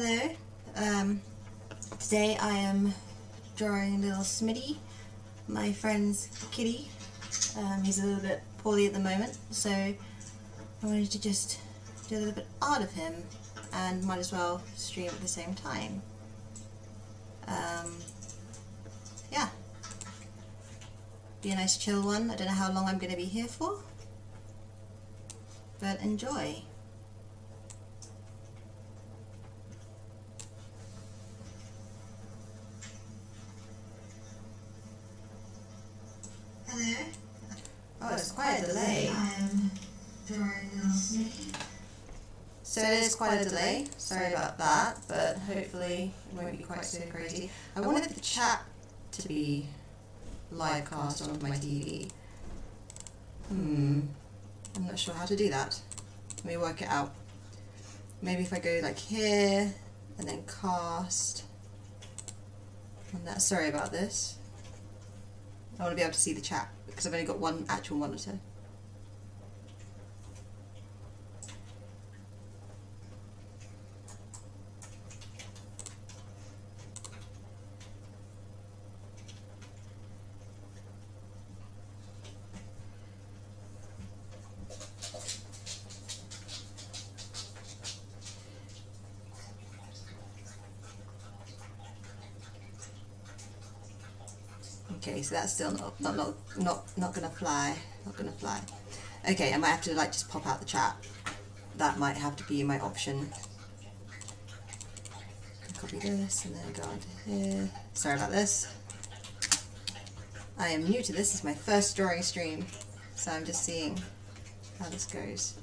Hello. Today I am drawing little Smitty, my friend's kitty. He's a little bit poorly at the moment, so I wanted to just do a little bit of art of him and might as well stream at the same time. Yeah. Be a nice chill one. I don't know how long I'm going to be here for, but enjoy. Hello. Oh, it's quite a delay. I'm drawing little Smitty. So it is quite a delay. Sorry about that, but hopefully it won't be quite so crazy. I wanted the chat to be live cast on my TV. I'm not sure how to do that. Let me work it out. Maybe if I go like here and then cast on that. Sorry about this. I want to be able to see the chat because I've only got one actual monitor. Okay, so that's still not gonna fly. Not gonna fly. Okay, I might have to like just pop out the chat. That might have to be my option. Copy this and then go onto here. Sorry about this. I am new to this. This is my first drawing stream, so I'm just seeing how this goes.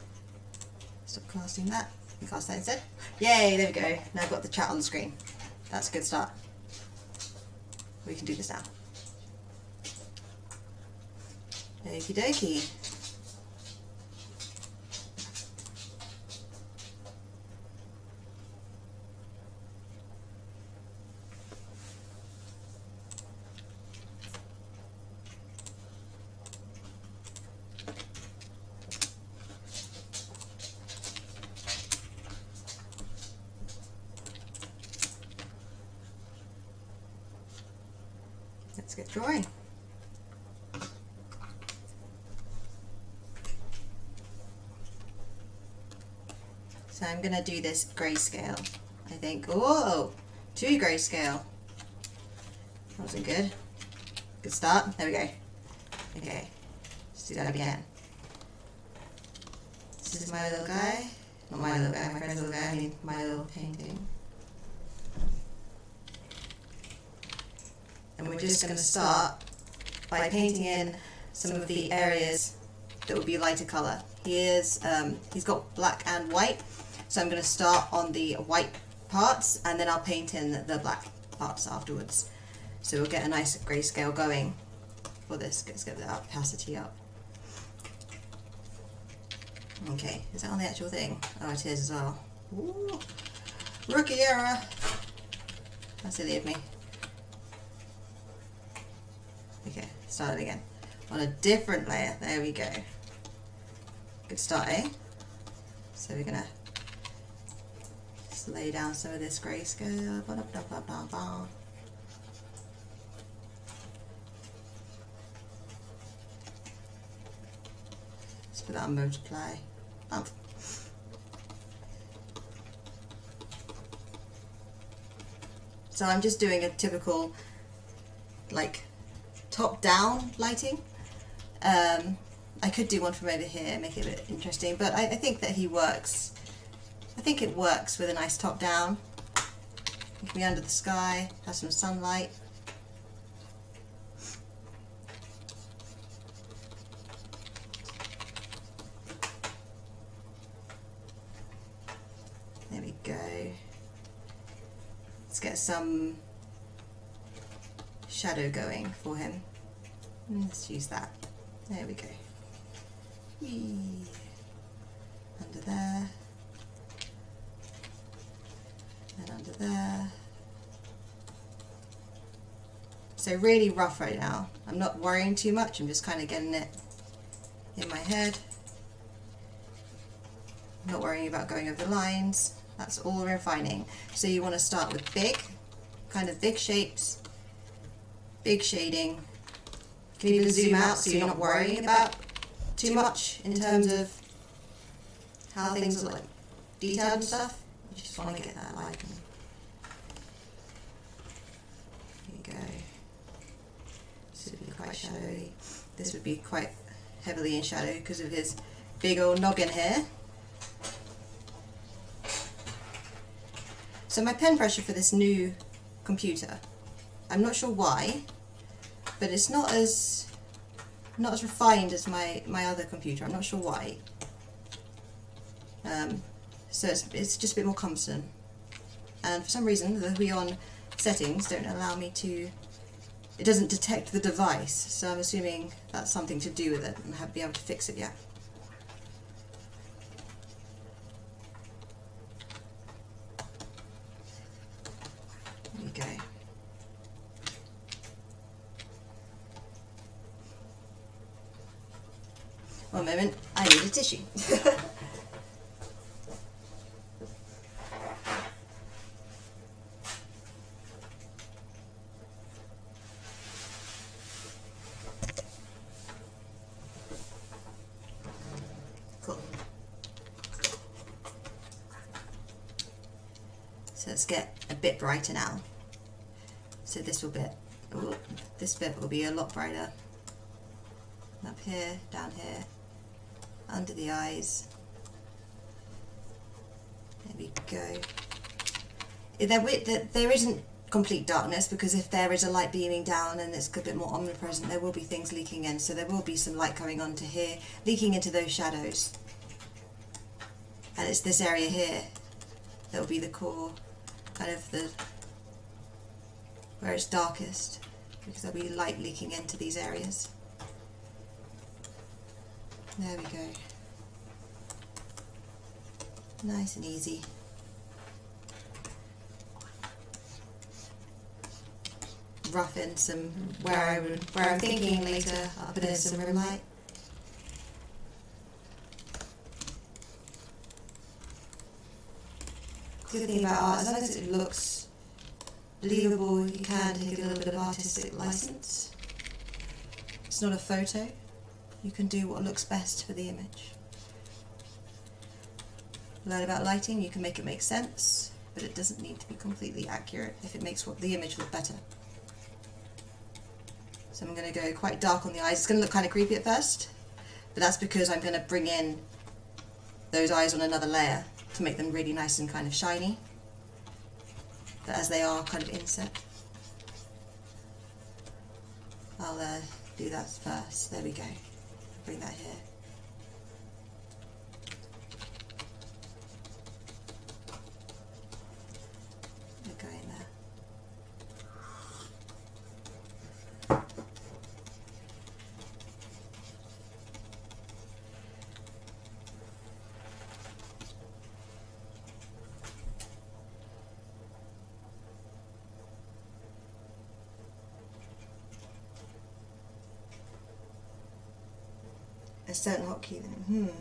Stop casting that. You cast that instead. Yay! There we go. Now I've got the chat on the screen. That's a good start. We can do this now. Okie dokie. Let's get drawing. So I'm gonna do this grayscale, I think. Whoa, 2 grayscale. That wasn't good. Good start. There we go. Okay, let's do that again. This is my little guy. Not my little guy, my friend's little guy. I mean, my little painting. And we're just gonna start by painting in some of the areas that would be lighter color. He's got black and white. So I'm going to start on the white parts and then I'll paint in the black parts afterwards. So we'll get a nice grayscale going for this. Let's get the opacity up. Okay, is that on the actual thing? Oh, it is as well. Ooh, rookie error. That's silly of me. Okay, start it again. On a different layer. There we go. Good start, eh? So we're going to lay down some of this grayscale. Let's put that on multiply. Bump. So I'm just doing a typical like top down lighting. I could do one from over here, make it a bit interesting, but I think that he works. I think it works with a nice top down. It can be under the sky, have some sunlight. There we go. Let's get some shadow going for him. Let's use that. There we go. Whee. Under there. And under there. So really rough right now. I'm not worrying too much, I'm just kind of getting it in my head. I'm not worrying about going over the lines. That's all refining. So you want to start with big, kind of big shapes, big shading. You can even zoom out so you're not worrying about too much in terms of how things are like detailed and stuff. You just want to get that lighting. There you go. This would be quite shadowy. This would be quite heavily in shadow because of his big old noggin here. So my pen pressure for this new computer, I'm not sure why, but it's not as refined as my other computer. I'm not sure why. So it's just a bit more cumbersome. And for some reason the Huion settings don't allow me to, it doesn't detect the device, so I'm assuming that's something to do with it and I haven't been able to fix it yet. There we go. One moment, I need a tissue. Cool. So let's get a bit brighter now. So this bit will be a lot brighter. Up here, down here, under the eyes. There we go. There isn't complete darkness, because if there is a light beaming down and it's a bit more omnipresent, there will be things leaking in, so there will be some light coming onto here, leaking into those shadows. And it's this area here that will be the core, kind of where it's darkest, because there'll be light leaking into these areas. There we go. Nice and easy. Rough in some where I'm thinking later I'll put in some rim light. Good thing about art, as long as it looks believable, you can take a little bit of artistic license. It's not a photo. You can do what looks best for the image. Learn about lighting, you can make it make sense, but it doesn't need to be completely accurate if it makes the image look better. So I'm going to go quite dark on the eyes. It's going to look kind of creepy at first, but that's because I'm going to bring in those eyes on another layer to make them really nice and kind of shiny, but as they are kind of inset. I'll do that first. There we go. Bring that here. We're going there. A certain hotkey then.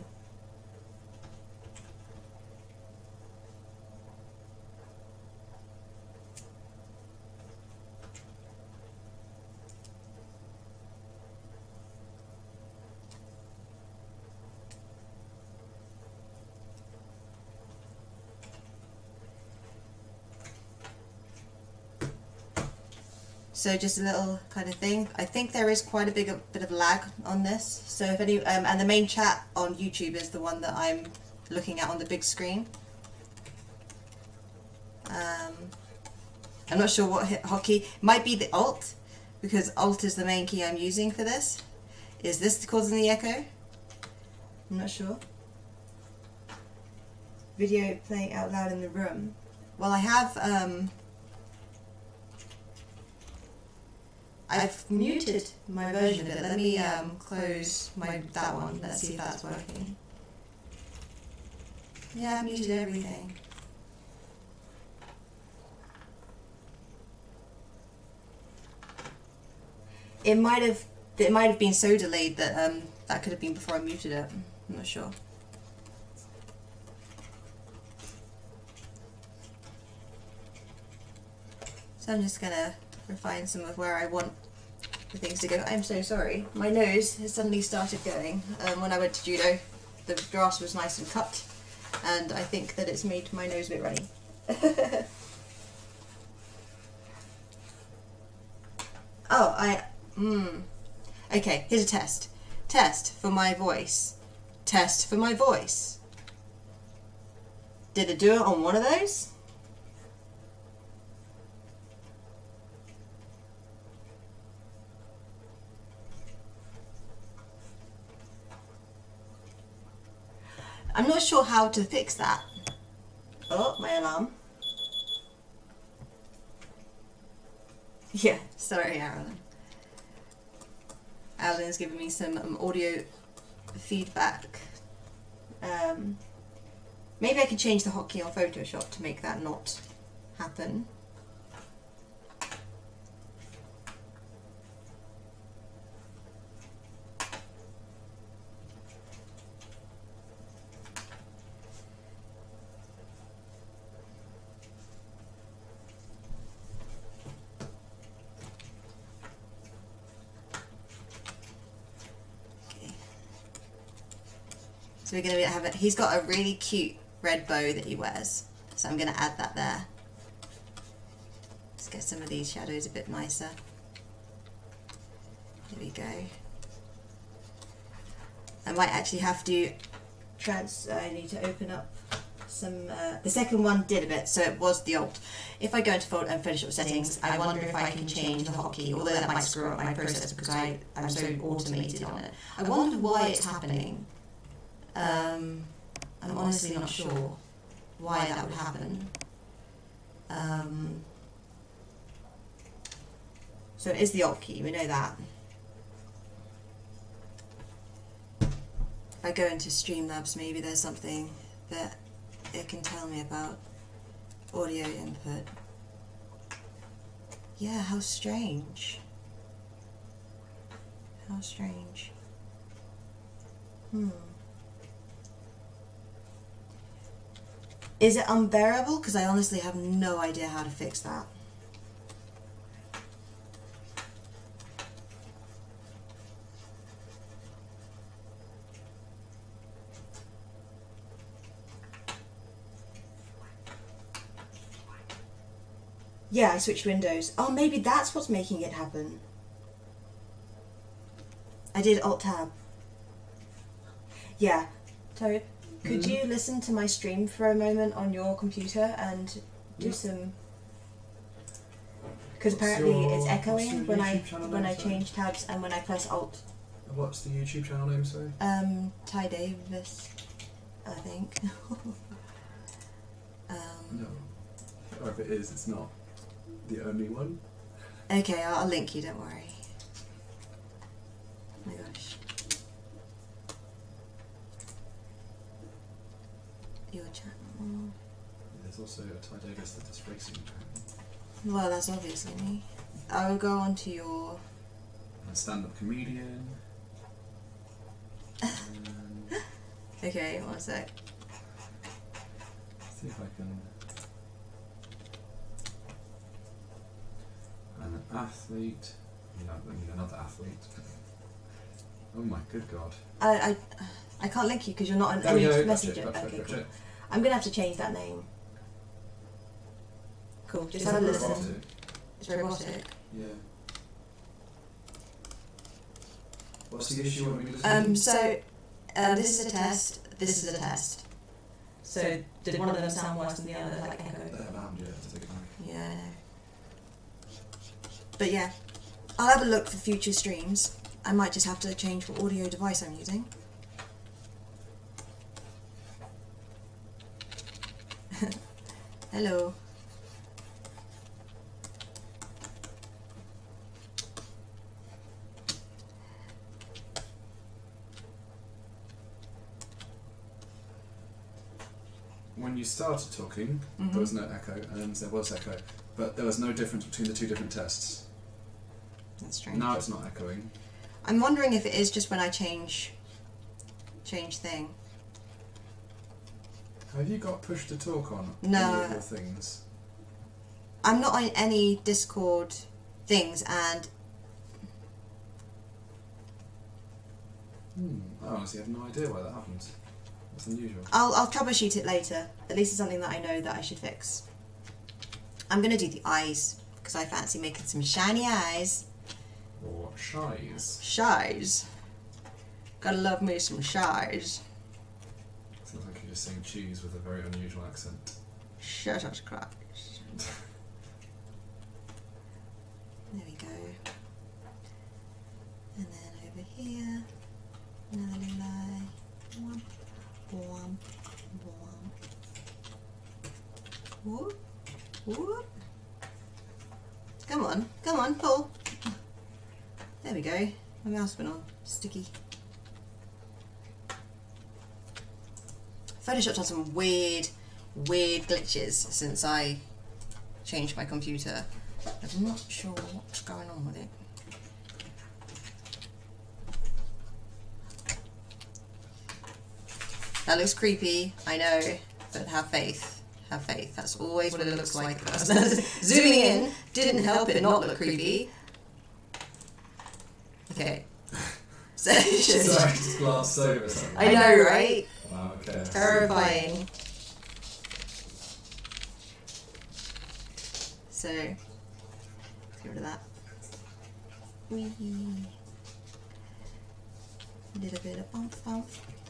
So just a little kind of thing. I think there is quite a bit of lag on this. So if any, and the main chat on YouTube is the one that I'm looking at on the big screen. I'm not sure what hotkey. Might be the Alt, because Alt is the main key I'm using for this. Is this causing the echo? I'm not sure. Video playing out loud in the room. Well, I have. I've muted my version of it. Let me close that one. Let's see if that's working. Yeah, I've muted everything. It might have been so delayed that that could have been before I muted it. I'm not sure. So I'm just gonna refine some of where I want the things to go. I'm so sorry. My nose has suddenly started going. When I went to judo, the grass was nice and cut, and I think that it's made my nose a bit runny. Okay, here's a test. Test for my voice. Test for my voice. Did it do it on one of those? I'm not sure how to fix that. Oh, my alarm. Yeah, sorry, Aaron. Alan's giving me some audio feedback. Maybe I could change the hotkey on Photoshop to make that not happen. So we're going to have it. He's got a really cute red bow that he wears, so I'm going to add that there. Let's get some of these shadows a bit nicer. Here we go. I might actually have to I need to open up some. The second one did a bit, so it was the Alt. If I go into Photoshop settings, I wonder if I can change the hotkey, although that might screw up my process because I'm so automated on it. I wonder why it's happening. I'm honestly not sure why that would happen. So it is the Alt key, we know that. If I go into Streamlabs, maybe there's something that it can tell me about audio input. Yeah, how strange. How strange. Is it unbearable? Because I honestly have no idea how to fix that. Yeah, I switched windows. Oh, maybe that's what's making it happen. I did Alt-Tab. Yeah. Toad, could you listen to my stream for a moment on your computer and do some... Because apparently it's echoing when I change tabs and when I press Alt. What's the YouTube channel name, sorry? Ty Davis, I think. No. Or if it is, it's not the only one. Okay, I'll link you, don't worry. Oh my gosh. Your channel. There's also a Ty Davis that does racing. Well, that's obviously me. I will go on to your... A stand-up comedian. Okay, one sec. See if I can... An athlete. I mean another athlete. Oh my good god. I can't link you because you're not an messenger. Okay, cool. I'm gonna have to change that name. Cool. Just have a listen. It's robotic. Yeah. What's the issue? What we listen to? This is a test. This is a test. So did one of them sound worse than the other, like echo? Yeah, I know. But yeah, I'll have a look for future streams. I might just have to change what audio device I'm using. Hello. When you started talking, there was no echo, and there was echo, but there was no difference between the two different tests. That's strange. Now it's not echoing. I'm wondering if it is just when I change thing. Have you got push to talk on No. any of your things? I'm not on any Discord things, and I honestly have no idea why that happens. That's unusual. I'll troubleshoot it later. At least it's something that I know that I should fix. I'm gonna do the eyes because I fancy making some shiny eyes. Or shies. Shies. Gotta love me some shies. Sounds like you're just saying cheese with a very unusual accent. Jesus Christ. There we go. And then over here, another little eye. Womp, womp, womp. Whoop, whoop. Come on, pull. There we go. My mouse went on. Sticky. Photoshop's on some weird glitches since I changed my computer. I'm not sure what's going on with it. That looks creepy, I know, but have faith. Have faith. That's always what it looks like. Zooming in didn't help it not look creepy. Okay. So Sorry, just glanced over something. I know, right? Wow, okay. Terrifying. So, let's get rid of that. Wee. A little bit of bump, bump,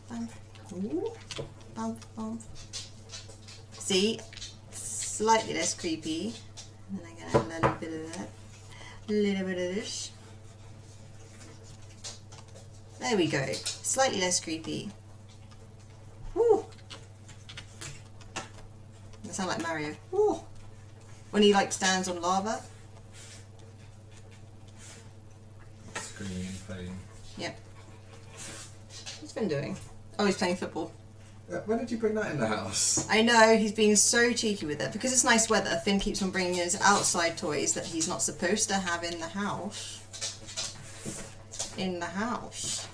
bump. Ooh. Bump, bump. See? Slightly less creepy. And then I'm going to add a little bit of that. A little bit of this. There we go. Slightly less creepy. Woo! That sounds like Mario. Woo! When he like stands on lava. Screaming in pain. Yep. What's he been doing? Oh, he's playing football. When did you bring that in the house? I know, he's being so cheeky with it. Because it's nice weather, Finn keeps on bringing his outside toys that he's not supposed to have in the house. In the house.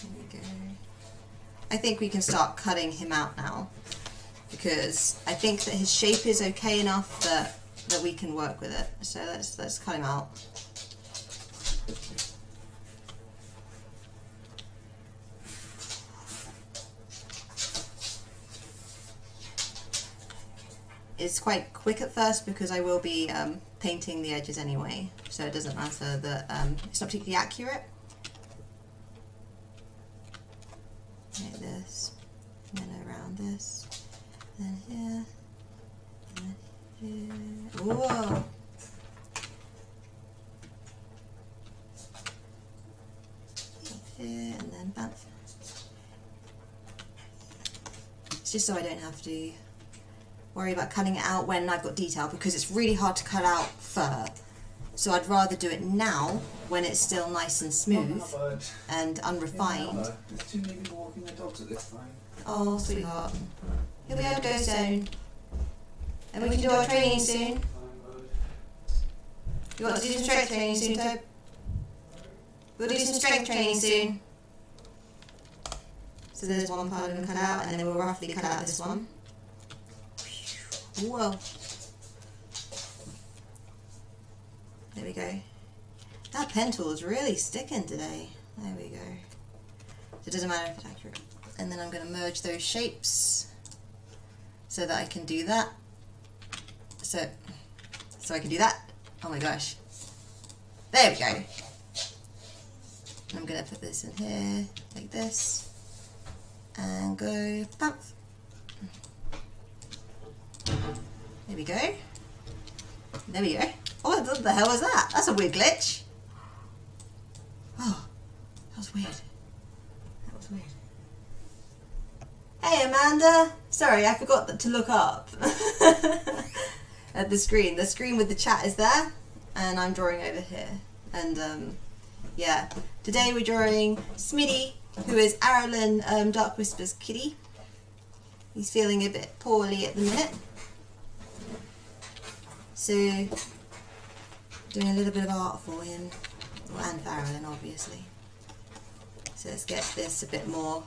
There we go. I think we can start cutting him out now. Because I think that his shape is okay enough that we can work with it. So let's cut him out. It's quite quick at first because I will be painting the edges anyway, so it doesn't matter that it's not particularly accurate. Like this, and then around this, and here, and here. Whoa! Here, and then bam. It's just so I don't have to worry about cutting it out when I've got detail, because it's really hard to cut out fur. So I'd rather do it now when it's still nice and smooth and unrefined. Yeah, there's too many people walking their dogs at this time. Oh, sweetheart. Here we go soon. And we can do our training soon. You want to do some strength training soon, Tobe? We'll do some strength training soon. So there's one part of him cut out, and then we'll roughly cut out this one. Whoa. There we go. That pen tool is really sticking today. There we go. So it doesn't matter if it's accurate. And then I'm going to merge those shapes so that I can do that. So I can do that. Oh my gosh. There we go. And I'm going to put this in here like this and go bump. There we go. There we go. Oh, what the hell was that? That's a weird glitch. Oh, that was weird. That was weird. Hey, Amanda. Sorry, I forgot to look up at the screen. The screen with the chat is there, and I'm drawing over here. And yeah, today we're drawing Smitty, who is Arlen Dark Whisper's kitty. He's feeling a bit poorly at the minute. So, doing a little bit of art for him, and for Arlen, obviously. So let's get this a bit more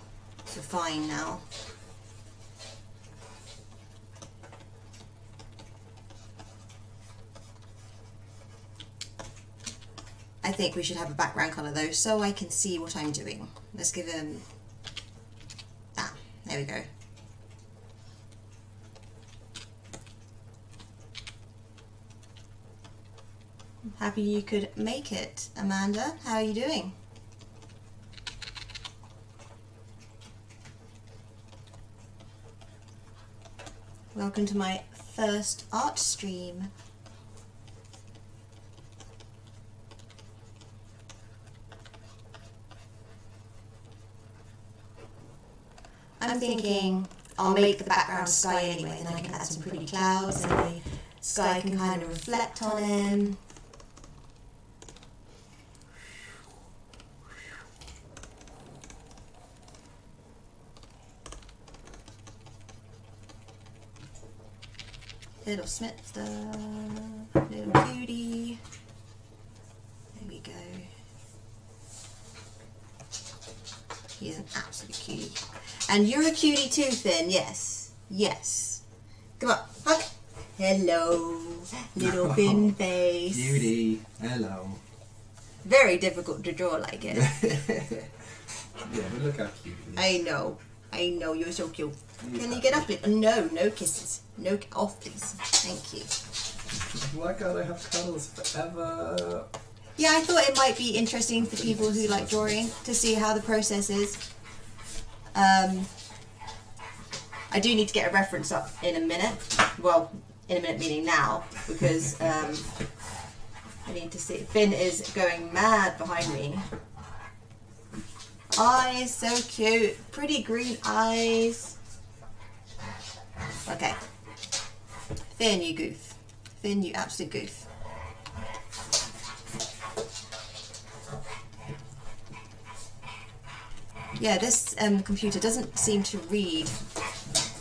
refined now. I think we should have a background colour though, so I can see what I'm doing. Let's give him... Ah, there we go. I'm happy you could make it, Amanda. How are you doing? Welcome to my first art stream. I'm thinking I'll make the background sky anyway, and then I can add some pretty clouds and the sky can kind of reflect on him. Little Smitty, little cutie. There we go. He's an absolute cutie. And you're a cutie too, Finn, yes. Yes. Come on, hug. Hello, little Finn face. Beauty, hello. Very difficult to draw like it. Yeah, but look how cute it is. I know, you're so cute. Can you get up, please? No, no kisses. No, off, please. Thank you. Why can't I have cuddles forever? Yeah, I thought it might be interesting for people who like drawing to see how the process is. I do need to get a reference up in a minute. Well, in a minute meaning now, because I need to see. Finn is going mad behind me. Eyes, so cute. Pretty green eyes. Okay. Finn, you goof. Finn, you absolute goof. Yeah, this computer doesn't seem to read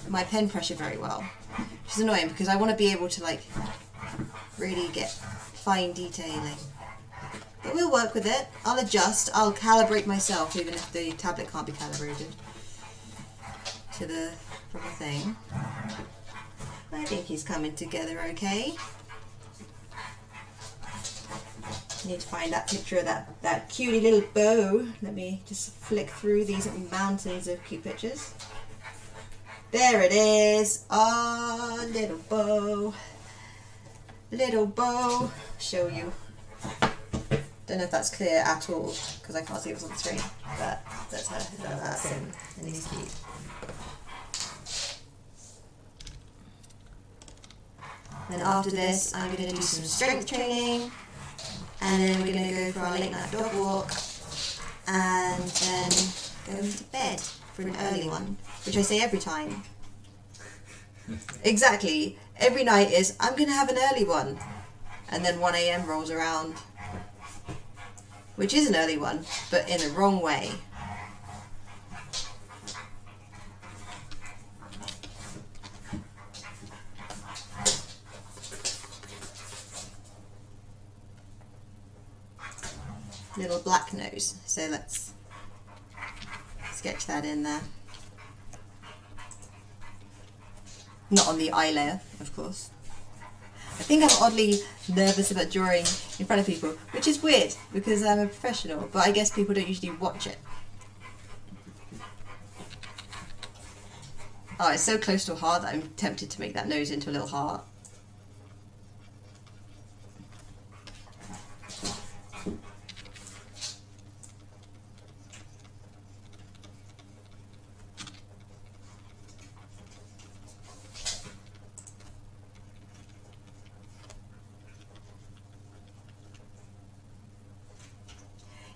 my pen pressure very well, which is annoying because I want to be able to like really get fine detailing. But we'll work with it. I'll adjust. I'll calibrate myself even if the tablet can't be calibrated to the proper thing. I think he's coming together okay. I need to find that picture of that cutie little bow. Let me just flick through these mountains of cute pictures. There it is. Ah, little bow. Little bow. Show you. Don't know if that's clear at all because I can't see what's on the screen. But that's her. That's him. And he's cute. Then after this, I'm going to do some strength training. And then we're going to go for our late night dog walk. And then go to bed for an early one. Which I say every time. Exactly. Every night is, I'm going to have an early one. And then 1 AM rolls around. Which is an early one, but in the wrong way. Little black nose, so let's sketch that in there. Not on the eye layer, of course. I think I'm oddly nervous about drawing in front of people, which is weird because I'm a professional, but I guess people don't usually watch it. Oh, it's so close to a heart that I'm tempted to make that nose into a little heart.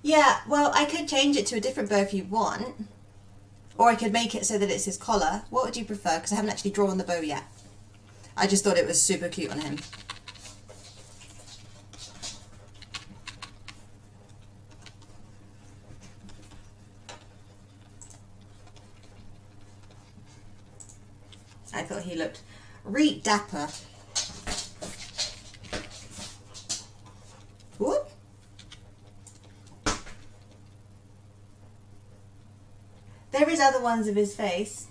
Yeah, well, I could change it to a different bow if you want. Or I could make it so that it's his collar. What would you prefer? Because I haven't actually drawn the bow yet. I just thought it was super cute on him. I thought he looked really dapper. Whoop. There is other ones of his face.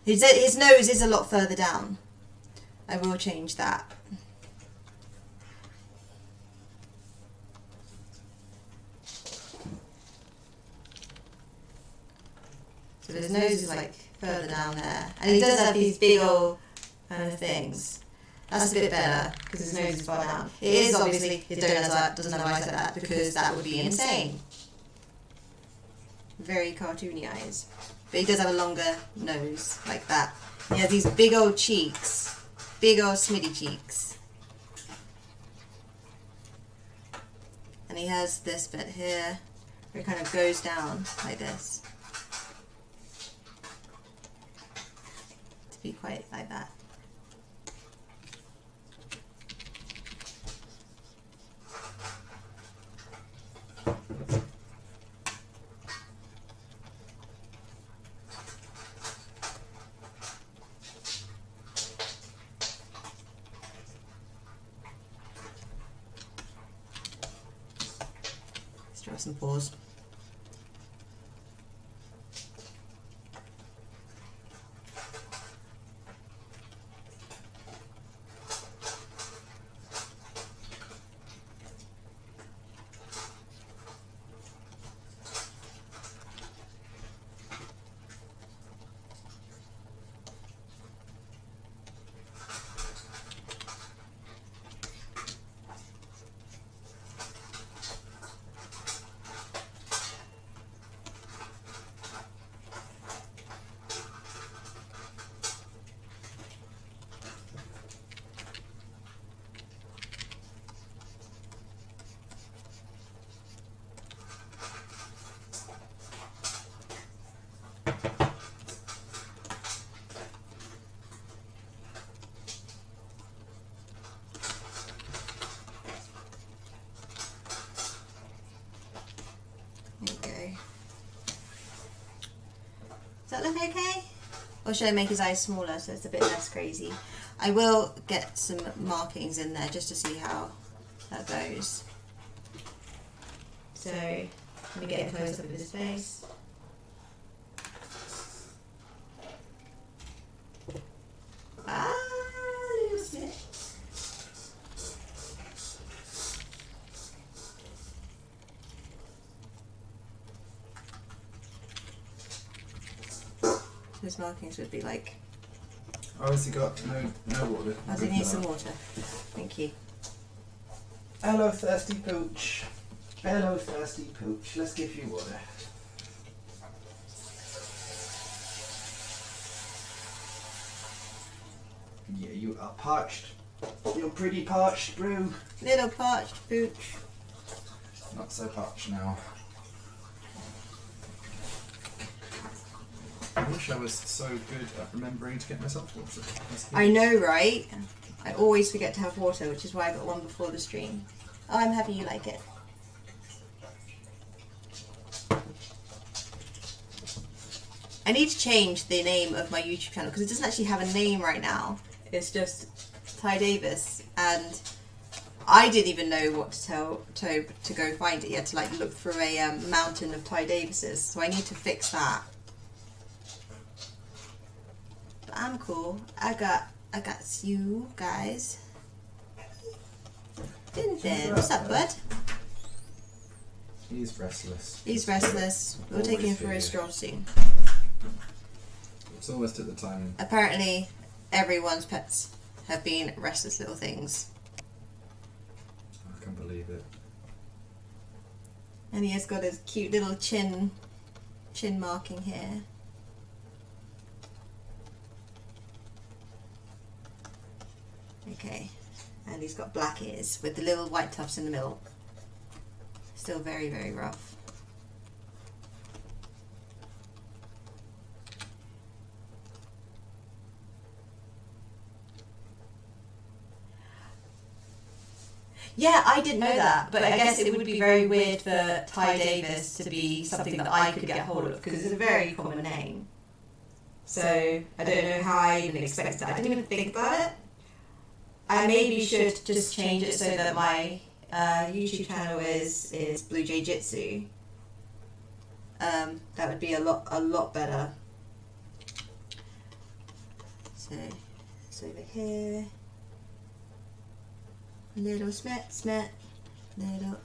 His nose is a lot further down. I will change that. So his nose is like further down there. And he does have these big old kind of things. That's a bit better because his nose is far down. It is obviously, his donut doesn't have eyes like that because that would be insane. Very cartoony eyes. But he does have a longer nose like that. He has these big old cheeks. Big old Smitty cheeks. And he has this bit here where it kind of goes down like this. To be quite like that. Let's draw some paws. Does that look okay? Or should I make his eyes smaller so it's a bit less crazy? I will get some markings in there just to see how that goes. So, let me get a close up of his face. Little snip. His markings would be like. Oh, has he got no water? Does he need some water? Thank you. Hello, thirsty pooch. Hello, thirsty pooch. Let's give you water. Yeah, you are parched. You're pretty parched, brew. Little parched pooch. Not so parched now. I wish I was so good at remembering to get myself water. I know, right? I always forget to have water, which is why I got one before the stream. Oh, I'm happy you like it. I need to change the name of my YouTube channel because it doesn't actually have a name right now. It's just Ty Davis, and I didn't even know what to tell Tobe to go find it. You had to like look through a mountain of Ty Davises, so I need to fix that. But I'm cool. I got you guys. Din. What's up, bud? He's restless. He's restless. We'll take him for a stroll soon. It's almost at the time. Apparently, everyone's pets have been restless little things. I can't believe it. And he has got his cute little chin marking here. Okay, and he's got black ears with the little white tufts in the middle. Still very, very rough. Yeah, I didn't know that, but I guess it would be very weird for Ty Davis to be something that I could get hold of because it's a very common name. So I don't know how I even expected that. I didn't even think about it. I maybe should just change it so that my YouTube channel is Blue Jay Jitsu. That would be a lot better. So it's over here. Little Smit, little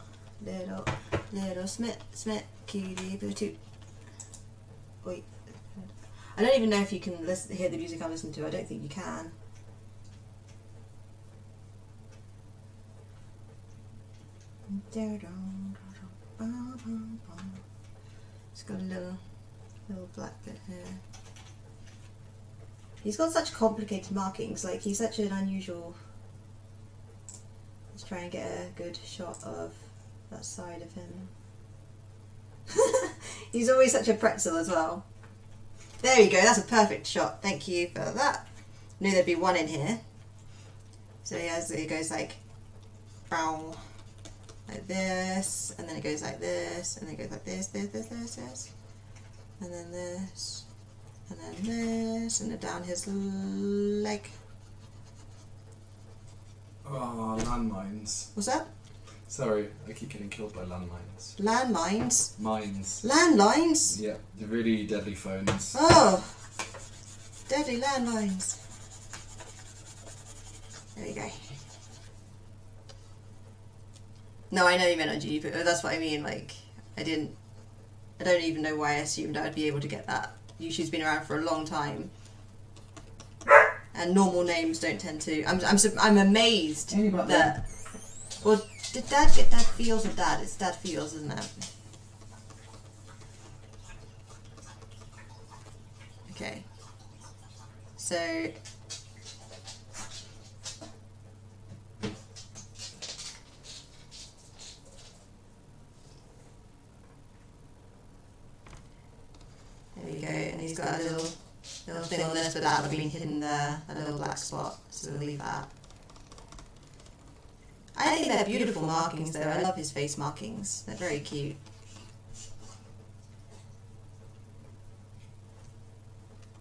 Smit, cutie boo toot. Wait, I don't even know if you can hear the music I'm listening to. I don't think you can. It's got a little black bit here. He's got such complicated markings, like he's such an unusual. Let's try and get a good shot of that side of him. He's always such a pretzel as well. There you go, that's a perfect shot. Thank you for that. Knew there'd be one in here. So it goes like, bow, like this, and then it goes like this, and then it goes like this, and then this, and then this, and then down his leg. Oh, landmines. What's that? Sorry, I keep getting killed by landmines. Landmines? Mines. Landlines? Yeah, they're really deadly phones. Oh! Deadly landmines. There you go. No, I know you meant on G, but that's what I mean, like, I don't even know why I assumed I'd be able to get that. YouTube's been around for a long time. And normal names don't tend to. I'm amazed that. Well, did Dad get Dad Feels or Dad? It's Dad Feels, isn't it? Okay. So. There we go, and he's got a little thing on this, but that would have been hidden there, a little black spot, so we'll leave that. I think they're beautiful markings though, I love his face markings, they're very cute.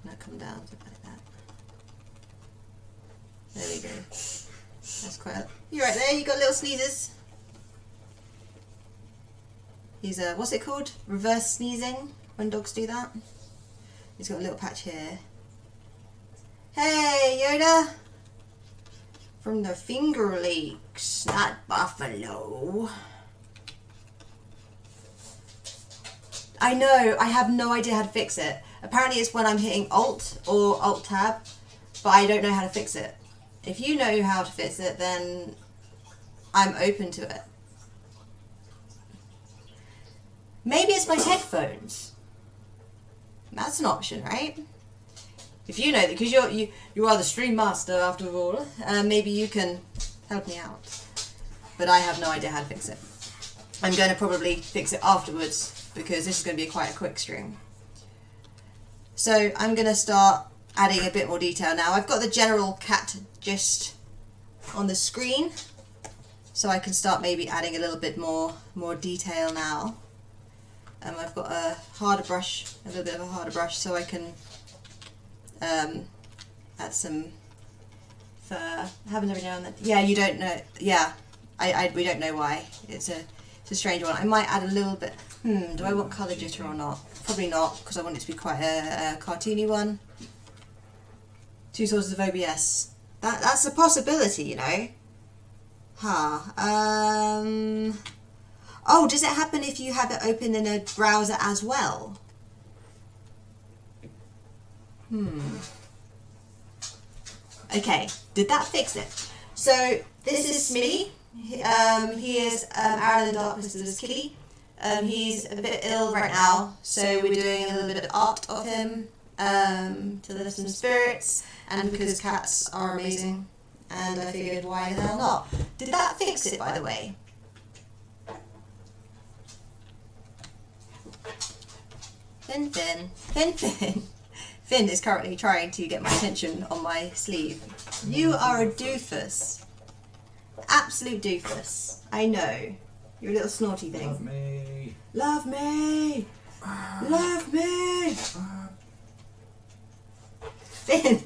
Now come down like that. There we go. That's quite you right there, you got little sneezes. He's what's it called? Reverse sneezing, when dogs do that. He's got a little patch here. Hey, Yoda! From the Finger Lakes, not Buffalo. I know, I have no idea how to fix it. Apparently it's when I'm hitting Alt or Alt Tab, but I don't know how to fix it. If you know how to fix it, then I'm open to it. Maybe it's my headphones. That's an option, right? If you know that, because you are the stream master after all, maybe you can help me out. But I have no idea how to fix it. I'm going to probably fix it afterwards because this is going to be quite a quick stream. So I'm going to start adding a bit more detail now. I've got the general cat gist on the screen, so I can start maybe adding a little bit more detail now. I've got a harder brush, a little bit of a harder brush, so I can add some fur. Happens every now and then. Yeah, you don't know. Yeah, we don't know why. It's a strange one. I might add a little bit. Do I want colour jitter or not? Probably not, because I want it to be quite a cartoony one. 2 sources of OBS. That's a possibility, you know. Oh, does it happen if you have it open in a browser as well? Okay, did that fix it? So this is Smitty. He is Aaron in the Darkness' kitty. He's a bit ill right now, so we're doing a little bit of art of him to lift some spirits, and because cats are amazing, and I figured why the hell not? Did that fix it, by the way? Finn is currently trying to get my attention on my sleeve. You are a doofus. Absolute doofus. I know. You're a little snorty thing. Love me. Love me. Love me. Finn.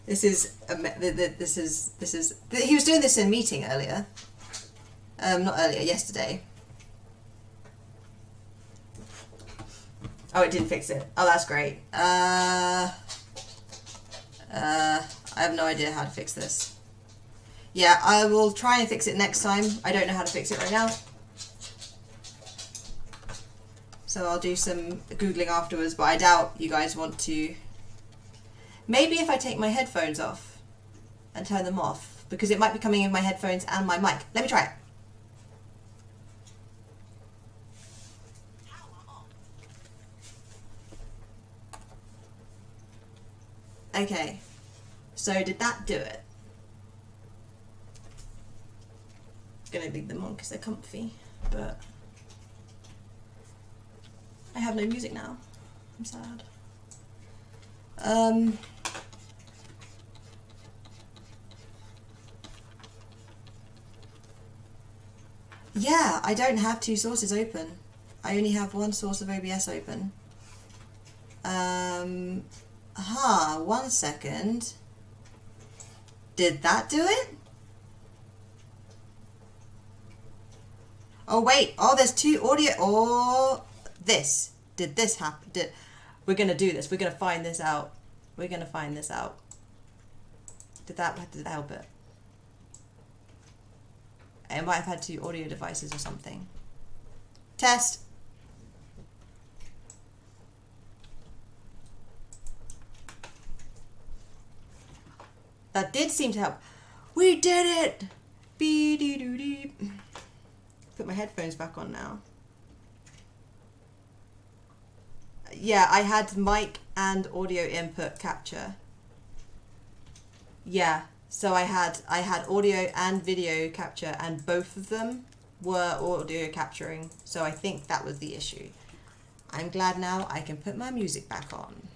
He was doing this in a meeting earlier. Not earlier, yesterday. Oh, it didn't fix it. Oh, that's great. I have no idea how to fix this. Yeah, I will try and fix it next time. I don't know how to fix it right now. So I'll do some Googling afterwards, but I doubt you guys want to. Maybe if I take my headphones off and turn them off, because it might be coming in my headphones and my mic. Let me try it. Okay, so did that do it? Gonna leave them on because they're comfy, but I have no music now. I'm sad. Yeah, I don't have two sources open. I only have one source of OBS open. 1 second. Did that do it? Oh wait, oh there's two audio, oh, this. Did this happen? We're gonna do this, we're gonna find this out. We're gonna find this out. Did that help it? I might have had two audio devices or something. Test. That did seem to help. We did it! Be-dee-doo-dee. Put my headphones back on now. Yeah, I had mic and audio input capture. Yeah, so I had audio and video capture, and both of them were audio capturing. So I think that was the issue. I'm glad now I can put my music back on.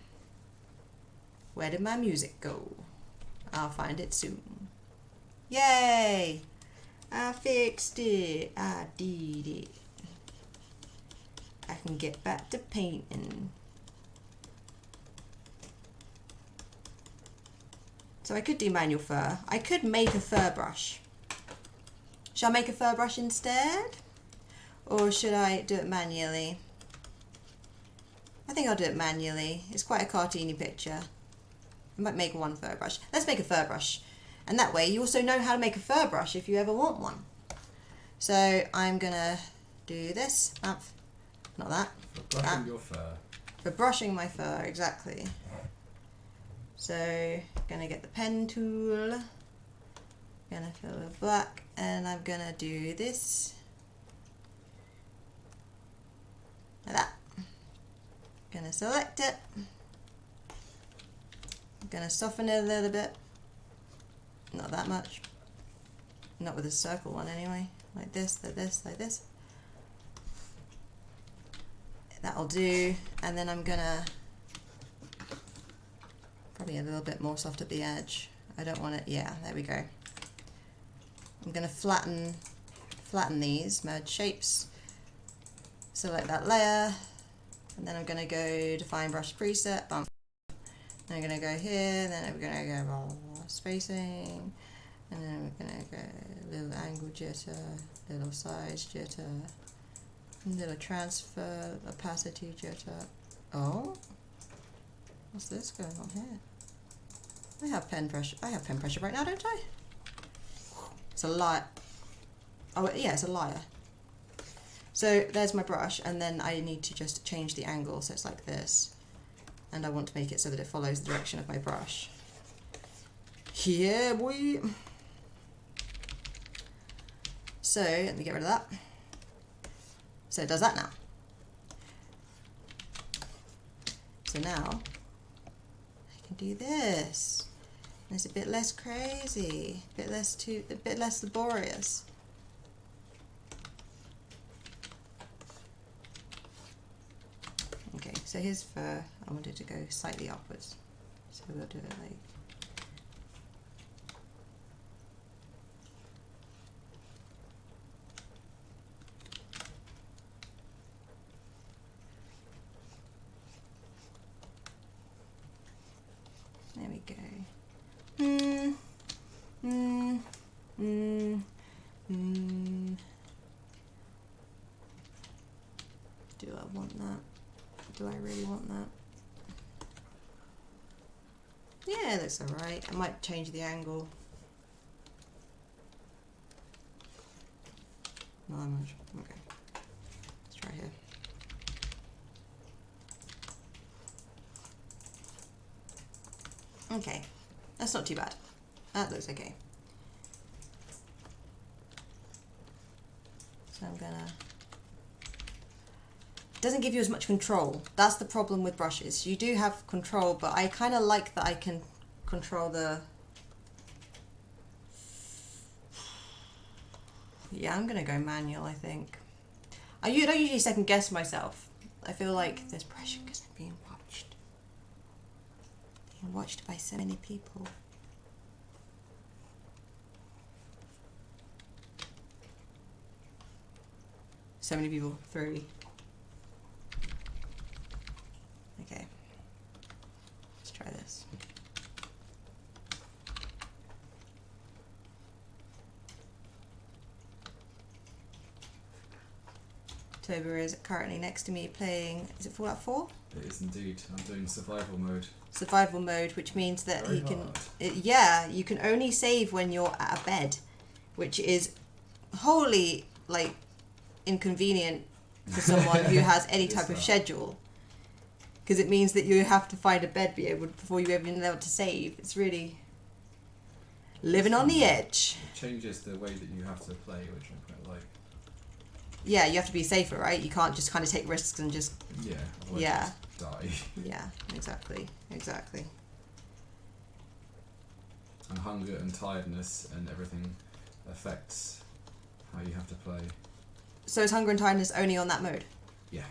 Where did my music go? I'll find it soon. Yay! I fixed it. I did it. I can get back to painting. So I could do manual fur. I could make a fur brush. Shall I make a fur brush instead? Or should I do it manually? I think I'll do it manually. It's quite a cartoony picture. I might make one fur brush. Let's make a fur brush. And that way you also know how to make a fur brush if you ever want one. So I'm gonna do this. Not that. For brushing your fur. For brushing my fur, exactly. So gonna get the pen tool. Gonna fill with black, and I'm gonna do this. Like that. Gonna select it. I'm gonna soften it a little bit. Not that much. Not with a circle one anyway. Like this, like this, like this. That'll do. And then I'm gonna probably a little bit more soft at the edge. I don't want it, yeah, there we go. I'm gonna flatten these, merge shapes. Select that layer. And then I'm gonna go define brush preset. Bump. I'm gonna go here, then we're gonna go spacing, and then we're gonna go little angle jitter, little size jitter, little transfer opacity jitter. Oh, what's this going on here? I have pen pressure. I have pen pressure right now, don't I? It's a liar. Oh yeah, it's a liar. So there's my brush, and then I need to just change the angle so it's like this. And I want to make it so that it follows the direction of my brush. Yeah, boy. So let me get rid of that. So it does that now. So now I can do this. And it's a bit less crazy, a bit less laborious. Okay, so his fur, I want it to go slightly upwards. So we'll do it like. There we go. Do I want that? Do I really want that? Yeah, it looks alright. I might change the angle. Not that much. Okay. Let's try here. Okay, that's not too bad. That looks okay. So I'm gonna... It doesn't give you as much control. That's the problem with brushes. You do have control, but I kind of like that I can control the... Yeah, I'm gonna go manual, I think. I don't usually second guess myself. I feel like there's pressure because I'm being watched. Being watched by so many people. So many people. 3. Okay. Let's try this. Toba is currently next to me playing, is it Fallout 4? It is indeed. I'm doing survival mode. Survival mode, which means that Very he can... hard. Yeah, you can only save when you're at a bed, which is wholly, like, inconvenient for someone who has any It is type of that. schedule. Because it means that you have to find a bed before you even able to save. It's really living on the edge. It changes the way that you have to play, which I quite like. Yeah, you have to be safer, right? You can't just kind of take risks and just... Yeah, otherwise Yeah. you just die. Yeah, exactly. And hunger and tiredness and everything affects how you have to play. So is Hunger and Tiredness only on that mode? Yeah.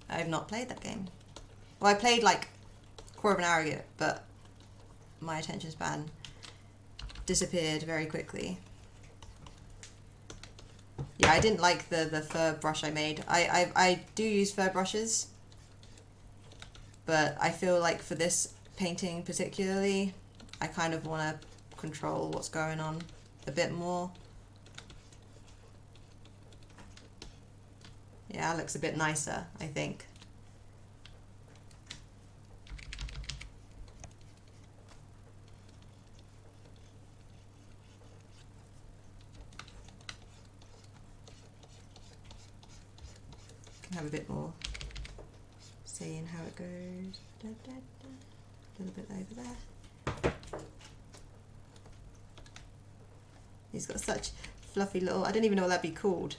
I've not played that game. Well, I played like a quarter of an hour ago, but my attention span disappeared very quickly. Yeah, I didn't like the fur brush I made. I do use fur brushes, but I feel like for this painting particularly, I kind of want to control what's going on a bit more. Yeah, it looks a bit nicer, I think. Can have a bit more say in how it goes. Da, da, da. A little bit over there. He's got such fluffy little... I don't even know what that'd be called.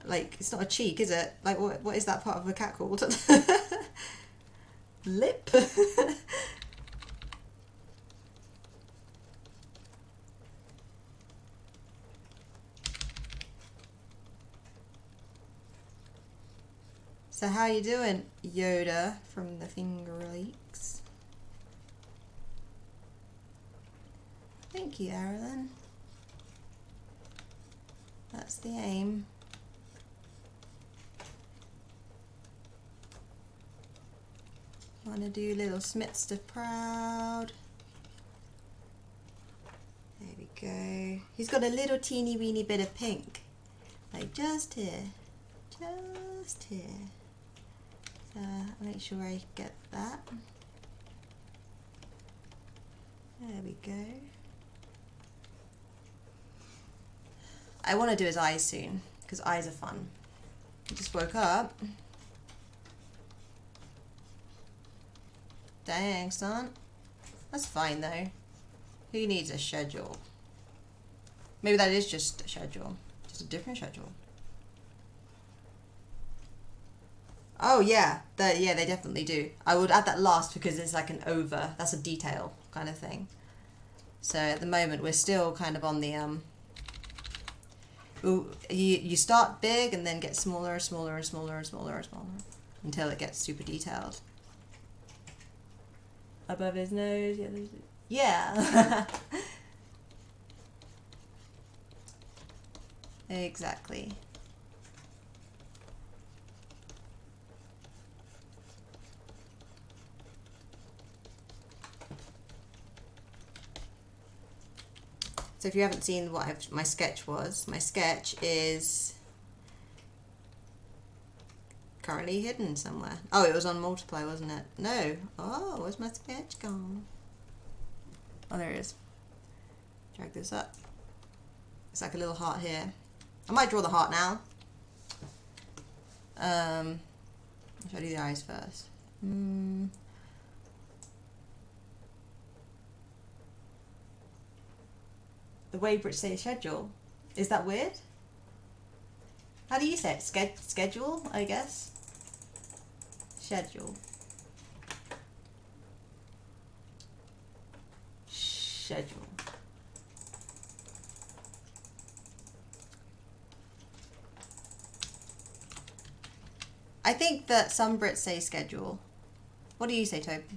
Like, it's not a cheek, is it? Like, what is that part of a cat called? Lip? So how you doing, Yoda from the Finger Lakes? Thank you, Arilyn. That's the aim. Want to do little Smitster proud. There we go. He's got a little teeny weeny bit of pink. Like just here. Just here. So I'll make sure I get that. There we go. I want to do his eyes soon, because eyes are fun. He just woke up. Dang, son. That's fine, though. Who needs a schedule? Maybe that is just a schedule. Just a different schedule. Oh, yeah. Yeah, they definitely do. I would add that last because it's like an over. That's a detail kind of thing. So at the moment, we're still kind of on the... You start big and then get smaller and smaller and smaller and smaller and smaller until it gets super detailed. Above his nose, yeah. Exactly. So if you haven't seen what my sketch was, my sketch is currently hidden somewhere. Oh, it was on multiply, wasn't it? No. Oh, where's my sketch gone? Oh, there it is. Drag this up. It's like a little heart here. I might draw the heart now. Should I do the eyes first? The way Brits say schedule. Is that weird? How do you say it? Schedule, I guess. Schedule. Schedule. I think that some Brits say schedule. What do you say, Toby?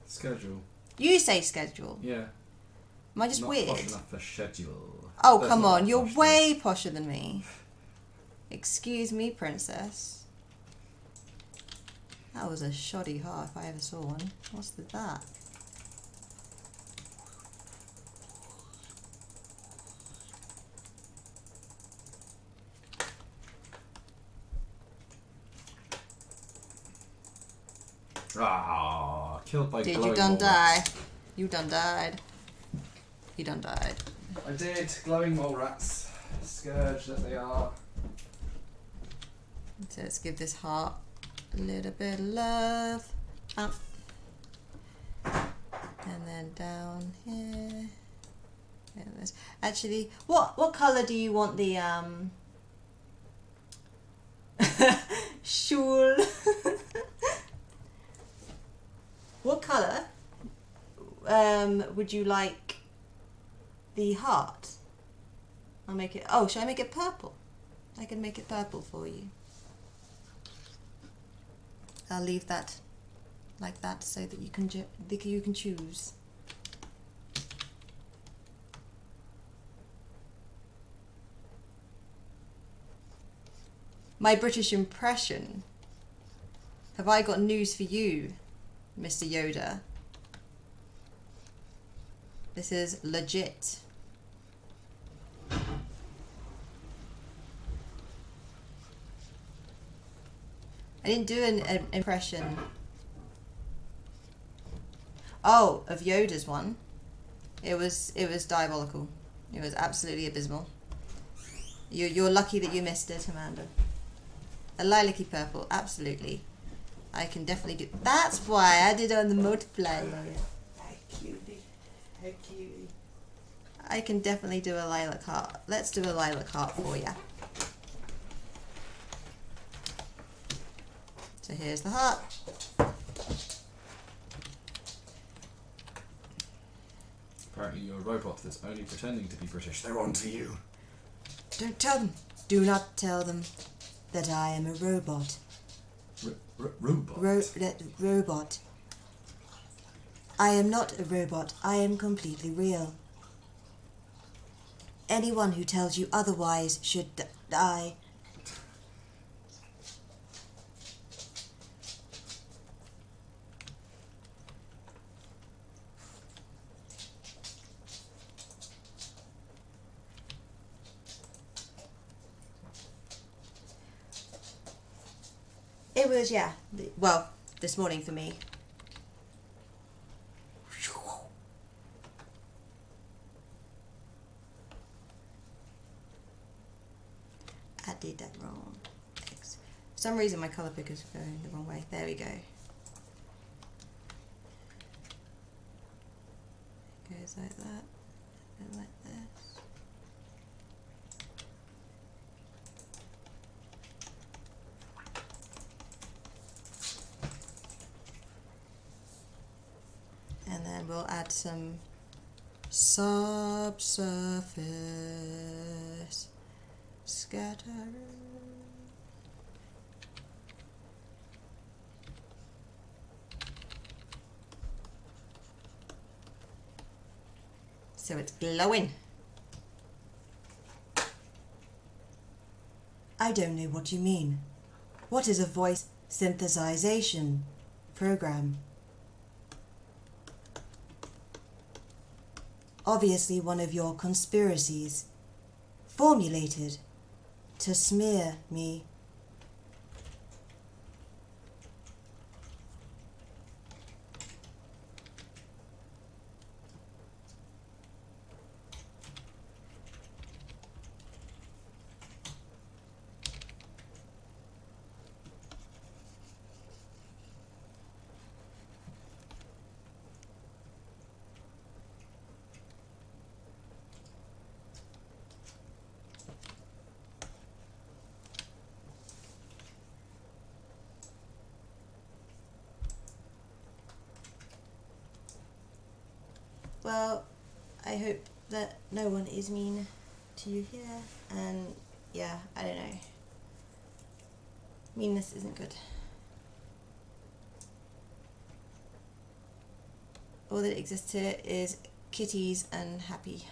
Schedule. You say schedule. Yeah. Am I just Not weird? posh enough for schedule. Oh, That's come not on. that You're posh, way posher than me. Excuse me, princess. That was a shoddy heart if I ever saw one. What's that? Ah, killed by Did glowing you done mole die? rats. You done died. You done died. I did. Glowing mole rats. Scourge that they are. So let's give this heart a little bit of love. Up. And then down here. And this. Actually, what colour do you want the shawl? What colour would you like the heart? I'll make it. Oh, should I make it purple? I can make it purple for you. I'll leave that like that so that you can choose. My British impression. Have I got news for you, Mr. Yoda? This is legit. I didn't do an impression. Oh, of Yoda's one. It was diabolical. It was absolutely abysmal. You're lucky that you missed it, Amanda. A lilac-y purple, absolutely. I can definitely do. That's why I did it on the multiply layer. Hey cutie, hey cutie. I can definitely do a lilac heart. Let's do a lilac heart for you. So here's the heart. Apparently you're a robot that's only pretending to be British. They're on to you. Don't tell them. Do not tell them that I am a robot. Robot? Robot. I am not a robot. I am completely real. Anyone who tells you otherwise should die. It was, yeah, well, this morning for me. I did that wrong. For some reason my colour picker's going the wrong way. There we go. It goes like that, and like this. And then we'll add some subsurface scatter. So it's glowing. I don't know what you mean. What is a voice synthesization program? Obviously one of your conspiracies, formulated to smear me. Well, I hope that no one is mean to you here, and yeah, I don't know. Meanness isn't good. All that exists here is kitties and happy.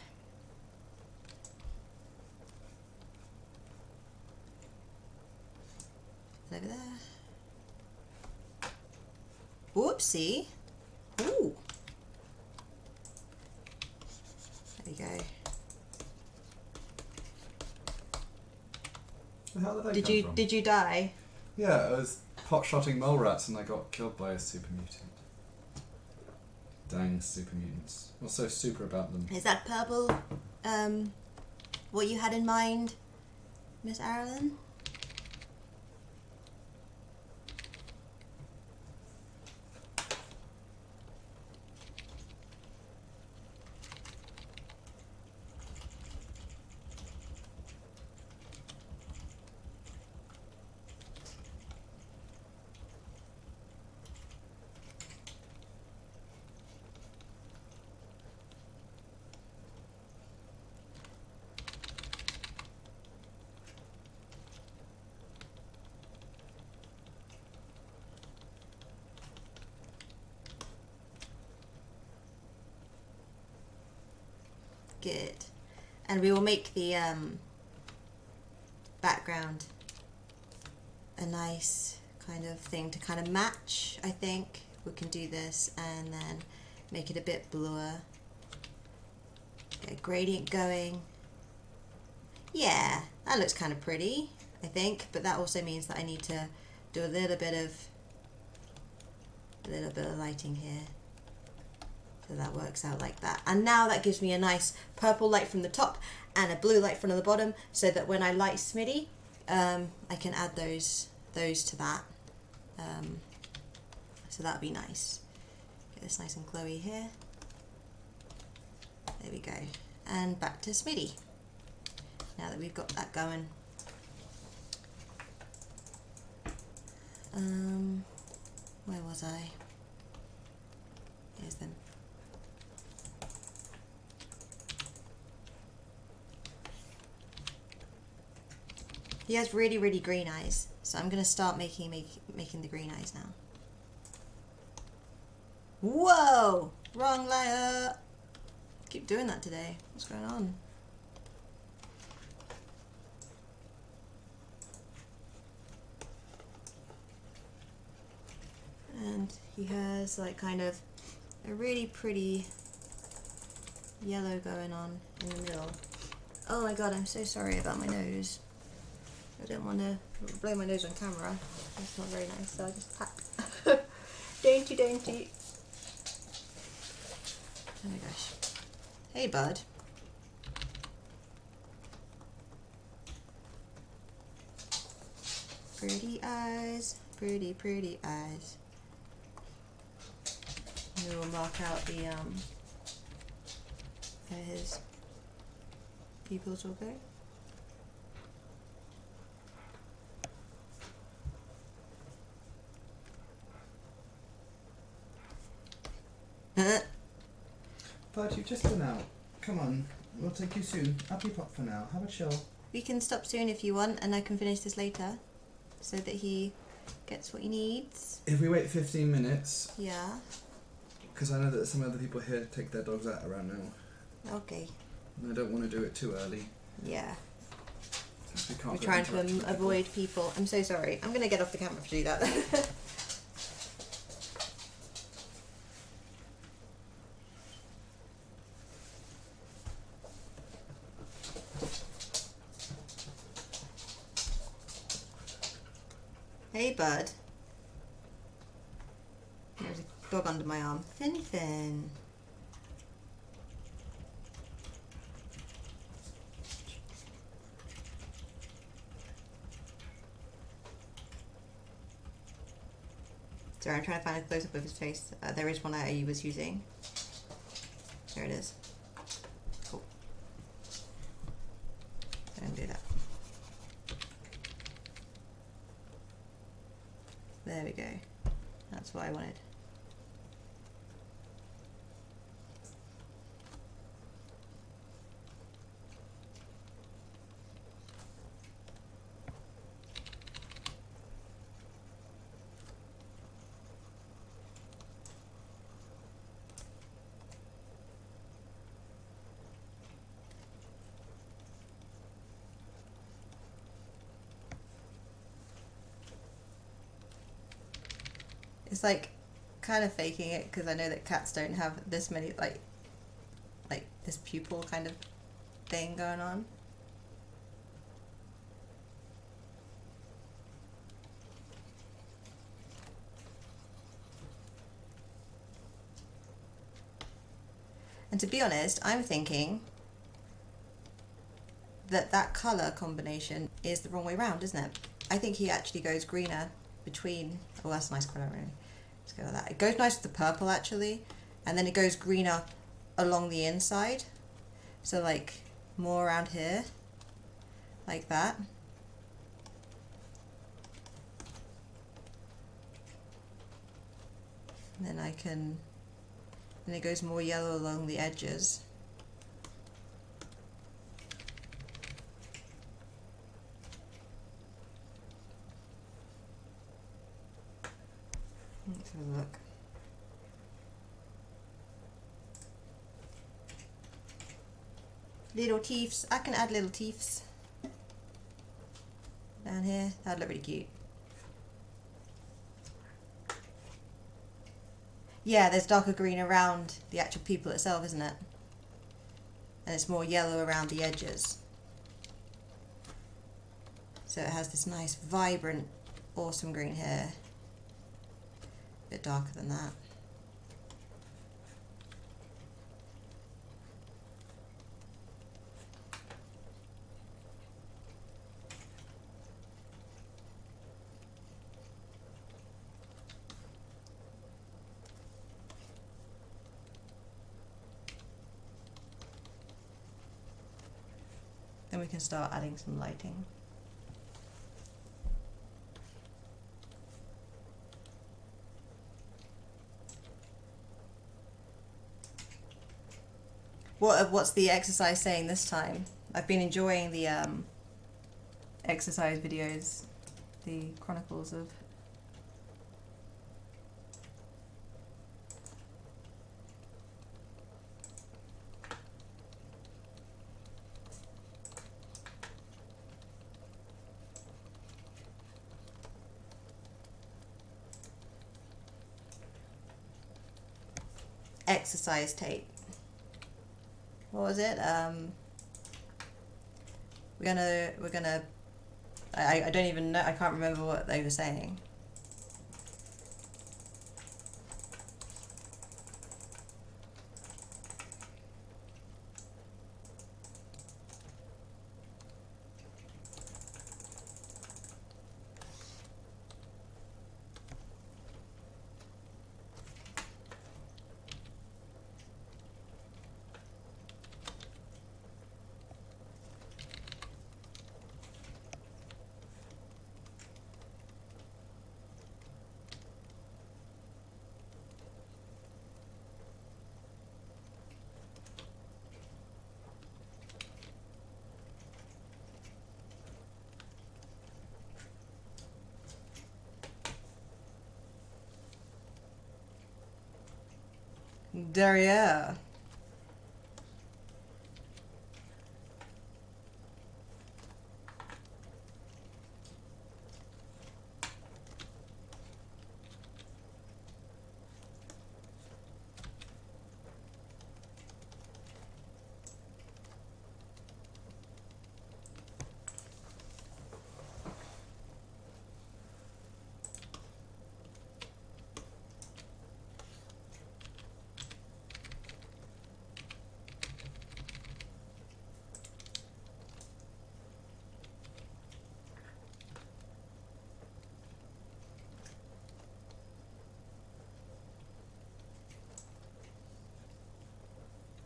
Over there. Whoopsie. Ooh. There we go. Where the hell did I Did come you from? did you die? Yeah, I was pot-shotting mole rats and I got killed by a super mutant. Dang super mutants. What's so super about them? Is that purple what you had in mind, Miss Arlen? Good. And we will make the background a nice kind of thing to kind of match, I think. We can do this and then make it a bit bluer. Get a gradient going. Yeah, that looks kind of pretty, I think, but that also means that I need to do a little bit of lighting here. So that works out like that. And now that gives me a nice purple light from the top and a blue light from the bottom, so that when I light Smitty, I can add those to that. So that'd be nice. Get this nice and glowy here. There we go. And back to Smitty. Now that we've got that going. Where was I? Here's them. He has really, really green eyes, so I'm going to start making the green eyes now. Whoa! Wrong layer! Keep doing that today. What's going on? And he has like kind of a really pretty yellow going on in the middle. Oh my god, I'm so sorry about my nose. I don't want to blow my nose on camera. That's not very nice, so I just pack. Dainty, dainty. Oh my gosh. Hey, bud. Pretty eyes. Pretty, pretty eyes. And we will mark out the, where his pupils will go. Bud, you've just been out. Come on, we'll take you soon. Up your pop for now. Have a chill. We can stop soon if you want, and I can finish this later, so that he gets what he needs. If we wait 15 minutes, Yeah. because I know that some other people here take their dogs out around now. Okay. And I don't want to do it too early. Yeah. Since we We're can't trying to avoid people. I'm so sorry. I'm going to get off the camera to do that. Hey, bud. There's a dog under my arm. Fin. Sorry, I'm trying to find a close-up of his face. There is one I was using. There it is. Cool. Don't do that. There we go. That's what I wanted. It's like kind of faking it because I know that cats don't have this many like this pupil kind of thing going on. And to be honest, I'm thinking that that colour combination is the wrong way round, isn't it? I think he actually goes greener between... Oh, that's a nice colour, really. Let's go with that. It goes nice with the purple, actually. And then it goes greener along the inside. So, like, more around here. Like that. And then I can... Then it goes more yellow along the edges. Let's have a look. Little teeths. I can add little teeths down here. That'd look really cute. Yeah, there's darker green around the actual pupil itself, isn't it? And it's more yellow around the edges. So it has this nice, vibrant, awesome green here. A bit darker than that. Then we can start adding some lighting. What's the exercise saying this time? I've been enjoying the exercise videos, the chronicles of... exercise tape. What was it? We're gonna I don't even know, I can't remember what they were saying. Derriere.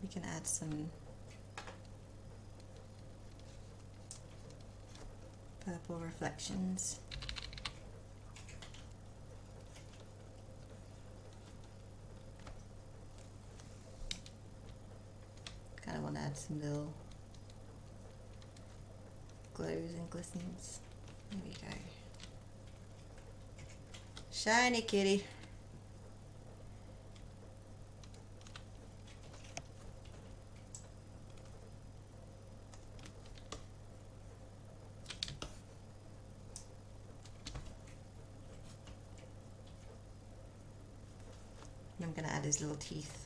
We can add some purple reflections. Kind of want to add some little glows and glistens. There we go. Shiny kitty. And I'm going to add his little teeth.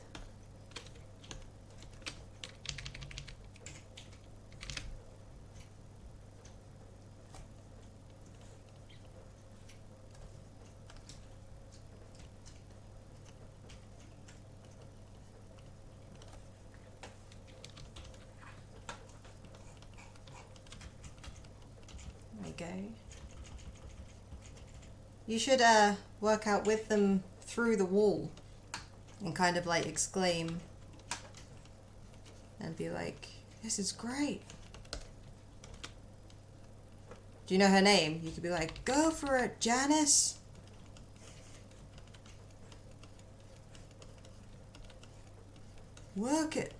There we go. You should work out with them through the wall and kind of like exclaim and be like, this is great. Do you know her name? You could be like, go for it, Janice. Work it.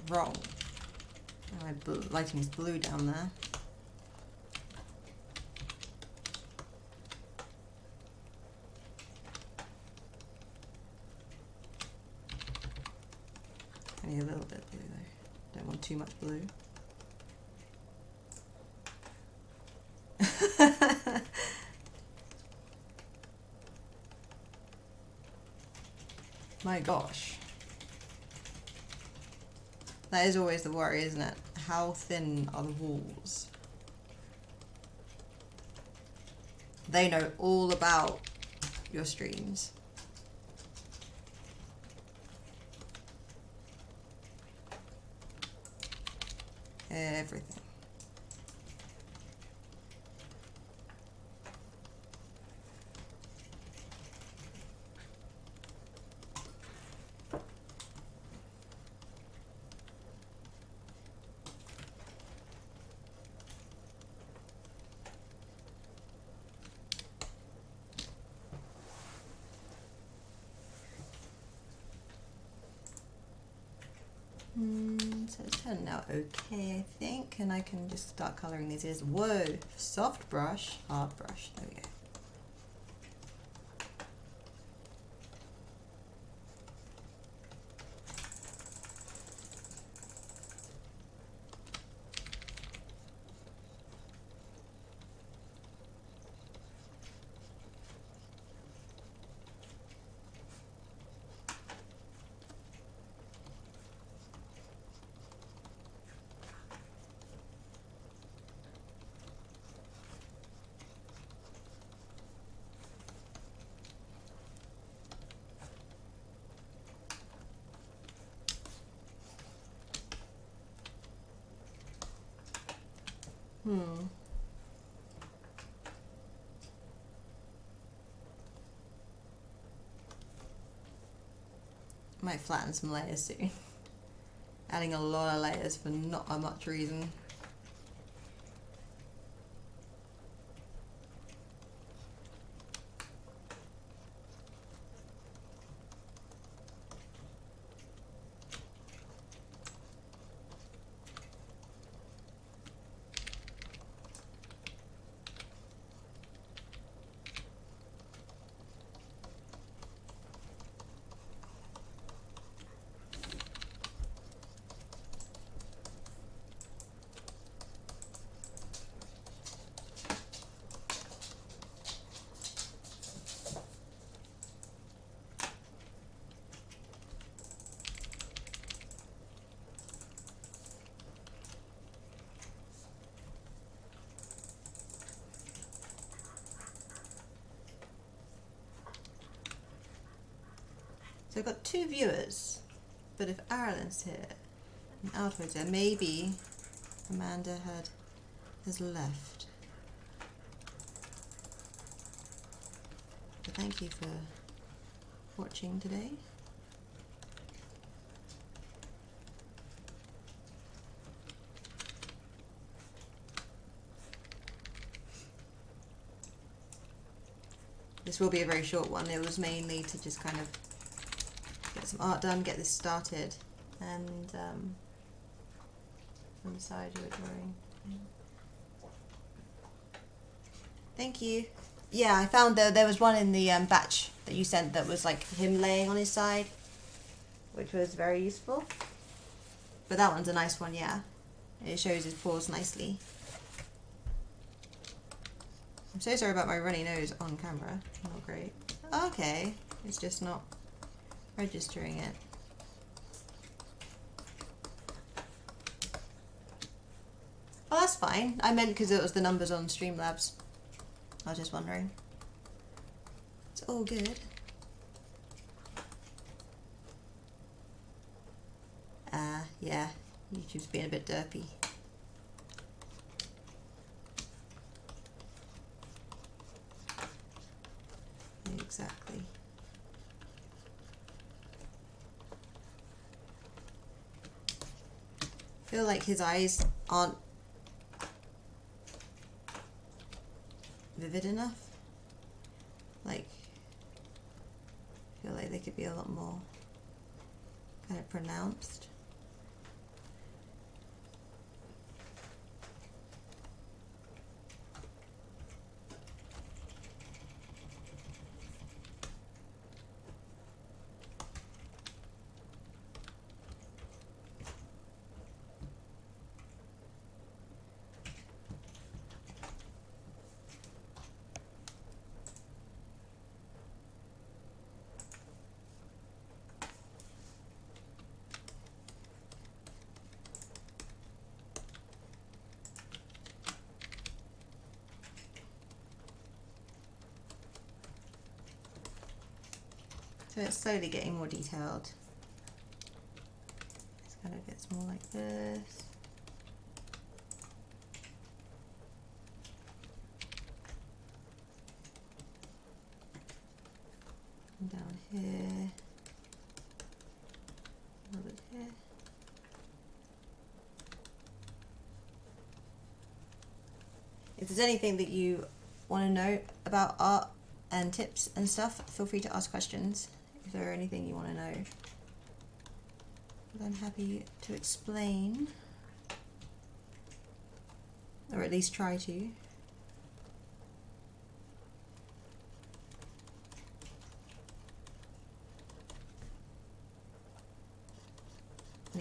Wrong. Oh, my lighting's blue down there. I need a little bit of blue though. Don't want too much blue. My gosh. That is always the worry, isn't it? How thin are the walls? They know all about your streams. Everything. So it's turning out okay, I think, and I can just start colouring these ears. Whoa, soft brush, hard brush, there we go. Might flatten some layers soon. Adding a lot of layers for not a much reason. So I've got 2 viewers, but if Arilyn's here and Altoid's there, maybe Amanda has left. So thank you for watching today. This will be a very short one. It was mainly to just kind of get some art done, get this started, and on the side you were drawing. Thank you. Yeah, I found that there was one in the batch that you sent that was like him laying on his side, which was very useful. But that one's a nice one, yeah. It shows his paws nicely. I'm so sorry about my runny nose on camera. Not great. Okay, it's just not registering it. Oh, that's fine. I meant because it was the numbers on Streamlabs. I was just wondering. It's all good. Yeah, YouTube's being a bit derpy. Exactly. I feel like his eyes aren't vivid enough. Like, I feel like they could be a lot more kind of pronounced. So it's slowly getting more detailed. It kind of gets more like this. And down here. A little bit here. If there's anything that you want to know about art and tips and stuff, feel free to ask questions. If there are anything you want to know, I'm happy to explain, or at least try to. And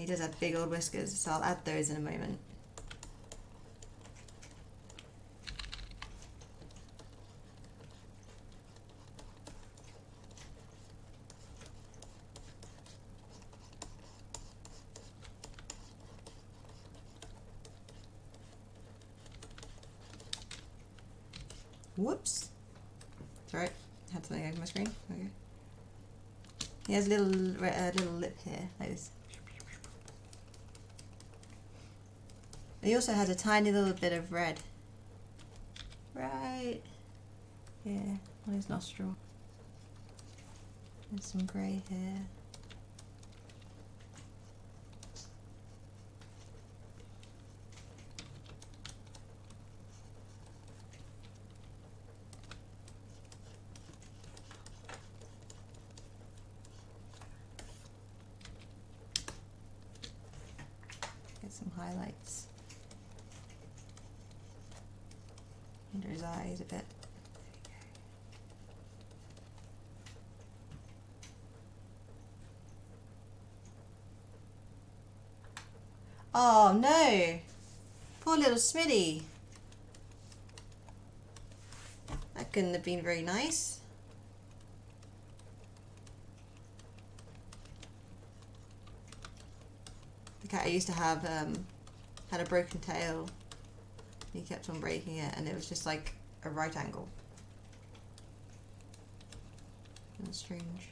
he does have big old whiskers, so I'll add those in a moment. Whoops. Sorry, had something over my screen. Okay. He has a little lip here, like this. He also has a tiny little bit of red right here on his nostril. There's some grey here. Get some highlights under his eyes a bit. Oh no! Poor little Smitty. That couldn't have been very nice. The cat I used to have had a broken tail. He kept on breaking it, and it was just like a right angle. That's strange.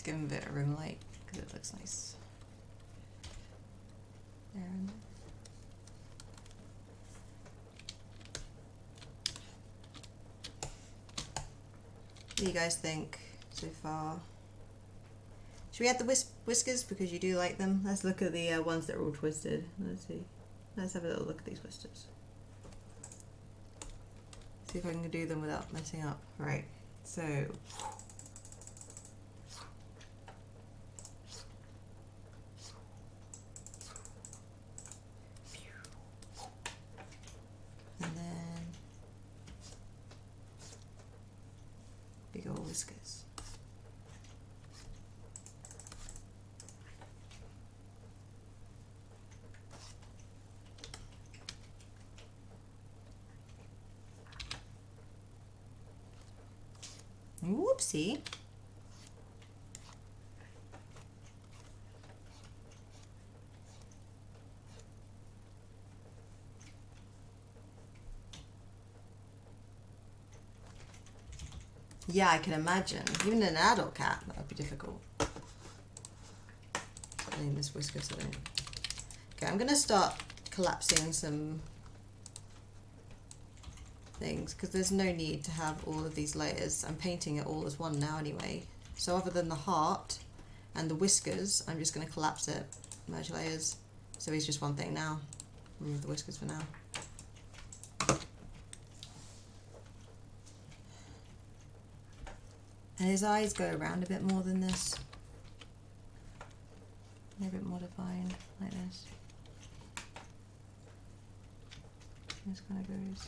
give him a bit of room light because it looks nice. There and there. What do you guys think so far? Should we add the whiskers because you do like them? Let's look at the ones that are all twisted. Let's see. Let's have a little look at these whiskers. See if I can do them without messing up. Right. So. And then big old whiskers. Whoopsie. Yeah, I can imagine. Even an adult cat, that would be difficult. Putting this whisker to it. Okay, I'm gonna start collapsing some things because there's no need to have all of these layers. I'm painting it all as one now anyway. So other than the heart and the whiskers, I'm just going to collapse it, merge layers. So he's just one thing now. Remove the whiskers for now. And his eyes go around a bit more than this. They're a bit more defined, like this. This kind of goes.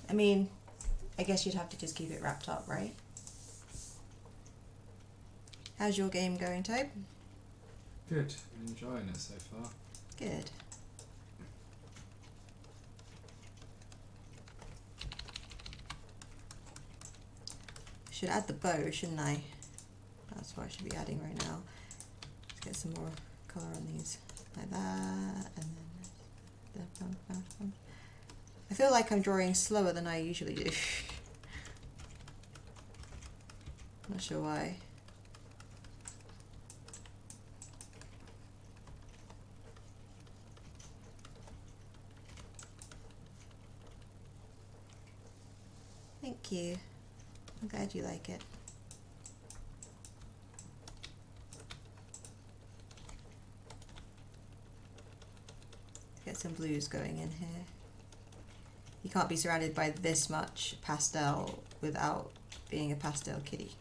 I mean, I guess you'd have to just keep it wrapped up, right? How's your game going, Tobe? Good. Enjoying it so far. Good. Should add the bow, shouldn't I? That's what I should be adding right now. Let's get some more colour on these. Like that, and then... I feel like I'm drawing slower than I usually do. Not sure why. Thank you. I'm glad you like it. Get some blues going in here. You can't be surrounded by this much pastel without being a pastel kitty.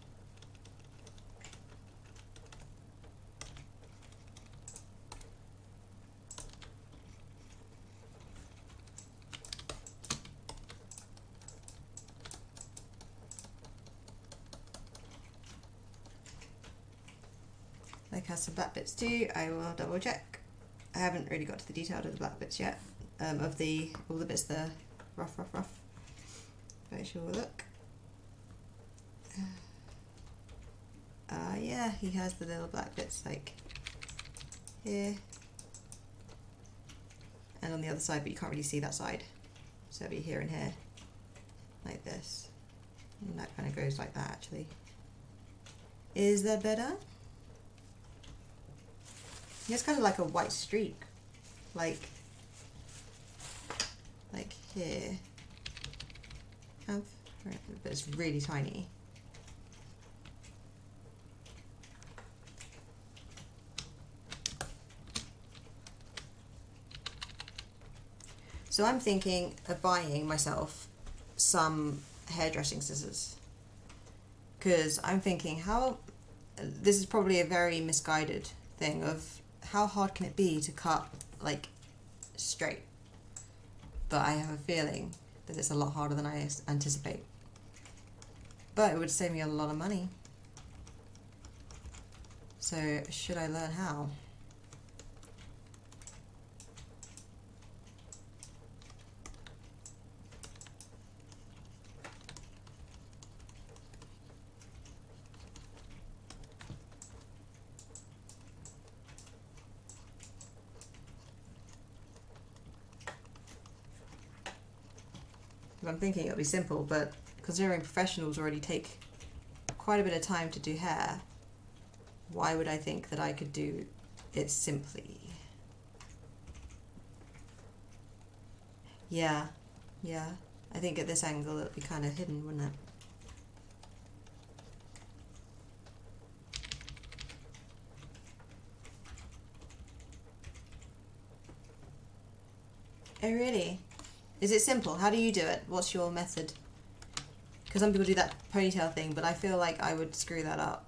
Like has some black bits too. I will double check. I haven't really got to the detail of the black bits yet. Of all the bits that are rough. Very sure look. Yeah, he has the little black bits like here and on the other side, but you can't really see that side. So it'll be here and here, like this. And that kind of goes like that actually. Is that better? It's kind of like a white streak, like here. But it's really tiny. So I'm thinking of buying myself some hairdressing scissors, because I'm thinking this is probably a very misguided thing of how hard can it be to cut like straight, but I have a feeling that it's a lot harder than I anticipate. But it would save me a lot of money. So should I learn how? I'm thinking it'll be simple, but considering professionals already take quite a bit of time to do hair, why would I think that I could do it simply? Yeah. I think at this angle it'll be kind of hidden, wouldn't it? Oh really? Is it simple? How do you do it? What's your method? Because some people do that ponytail thing, but I feel like I would screw that up.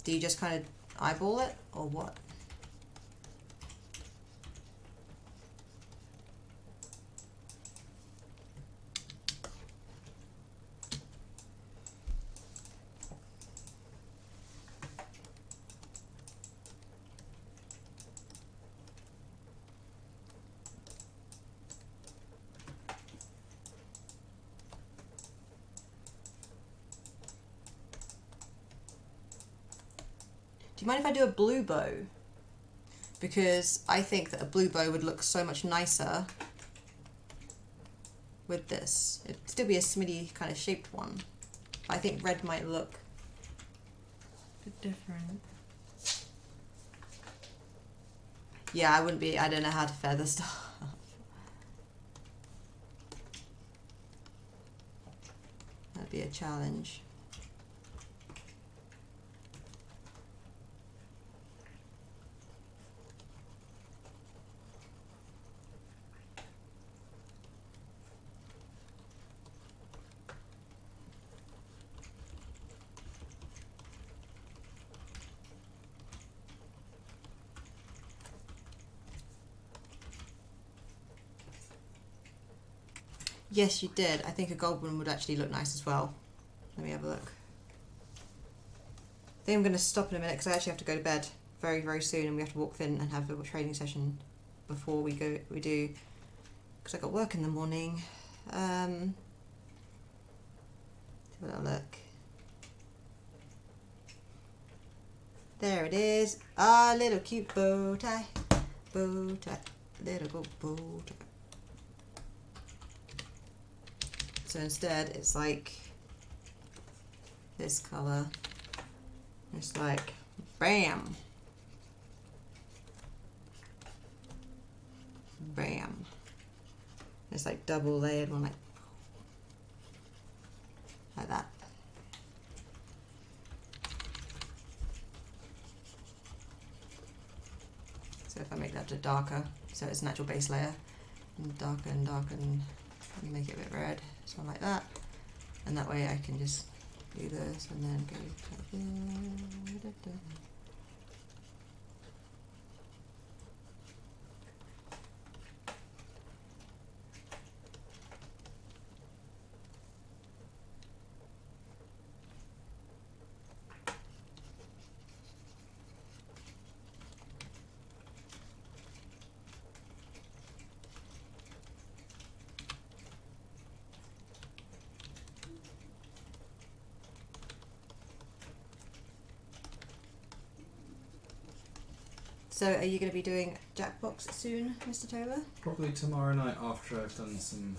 Do you just kind of eyeball it, or what? Do you mind if I do a blue bow? Because I think that a blue bow would look so much nicer with this. It'd still be a Smitty kind of shaped one. I think red might look a bit different. Yeah, I don't know how to feather stuff. That'd be a challenge. Yes, you did. I think a gold one would actually look nice as well. Let me have a look. I think I'm going to stop in a minute because I actually have to go to bed very, very soon, and we have to walk in and have a training session before we do, because I got work in the morning. Have a little look. There it is. Ah, little cute bow tie, little gold bow tie. So instead, it's like this color. It's like, bam, bam. It's like double layered one, like that. So if I make that a darker, so it's a natural base layer, and darker and darker, and make it a bit red, something like that, and that way I can just do this and then go like that. So are you going to be doing Jackbox soon, Mr. Tober? Probably tomorrow night after I've done some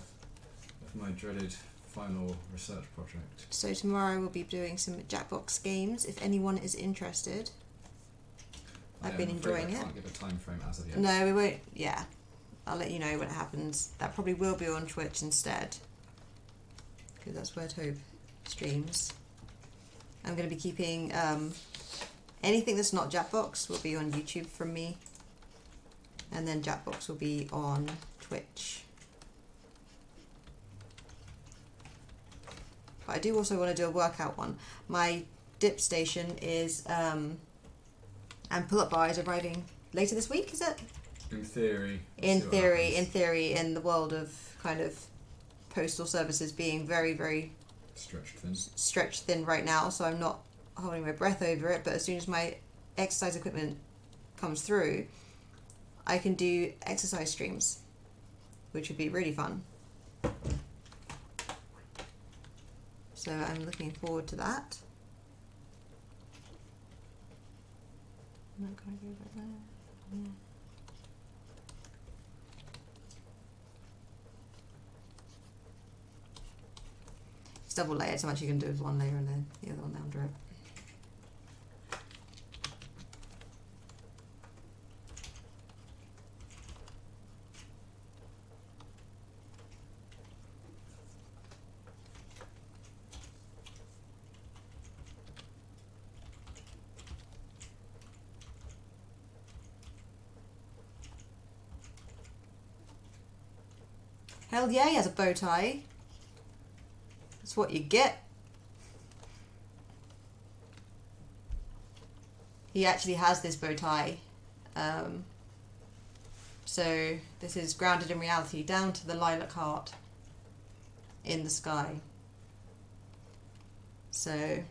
of my dreaded final research project. So tomorrow we'll be doing some Jackbox games if anyone is interested. I've been enjoying it. I can't give a time frame as of yet. No, we won't. Yeah, I'll let you know when it happens. That probably will be on Twitch instead, because that's where Tobe streams. I'm going to be keeping anything that's not Jackbox will be on YouTube from me, and then Jackbox will be on Twitch. But I do also want to do a workout one. My dip station is and pull-up bar is arriving later this week, is it? In theory. In theory, in the world of kind of postal services being very, very Stretched thin right now, so I'm not holding my breath over it, but as soon as my exercise equipment comes through, I can do exercise streams, which would be really fun. So I'm looking forward to that. I'm not going to go back there. Yeah. It's double layered, so much you can do with one layer and then the other one under it. Hell yeah, he has a bow tie. That's what you get. He actually has this bow tie. So this is grounded in reality, down to the lilac heart in the sky. So, any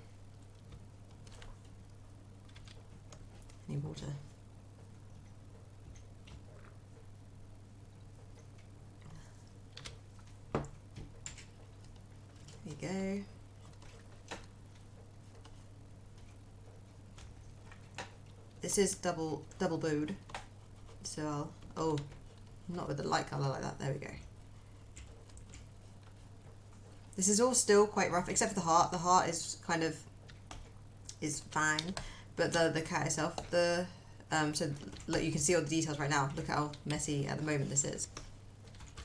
water? There you go. This is double bowed, so oh, not with the light colour like that. There we go. This is all still quite rough, except for the heart. The heart is kind of fine, but the cat itself, so look, you can see all the details right now. Look how messy at the moment this is,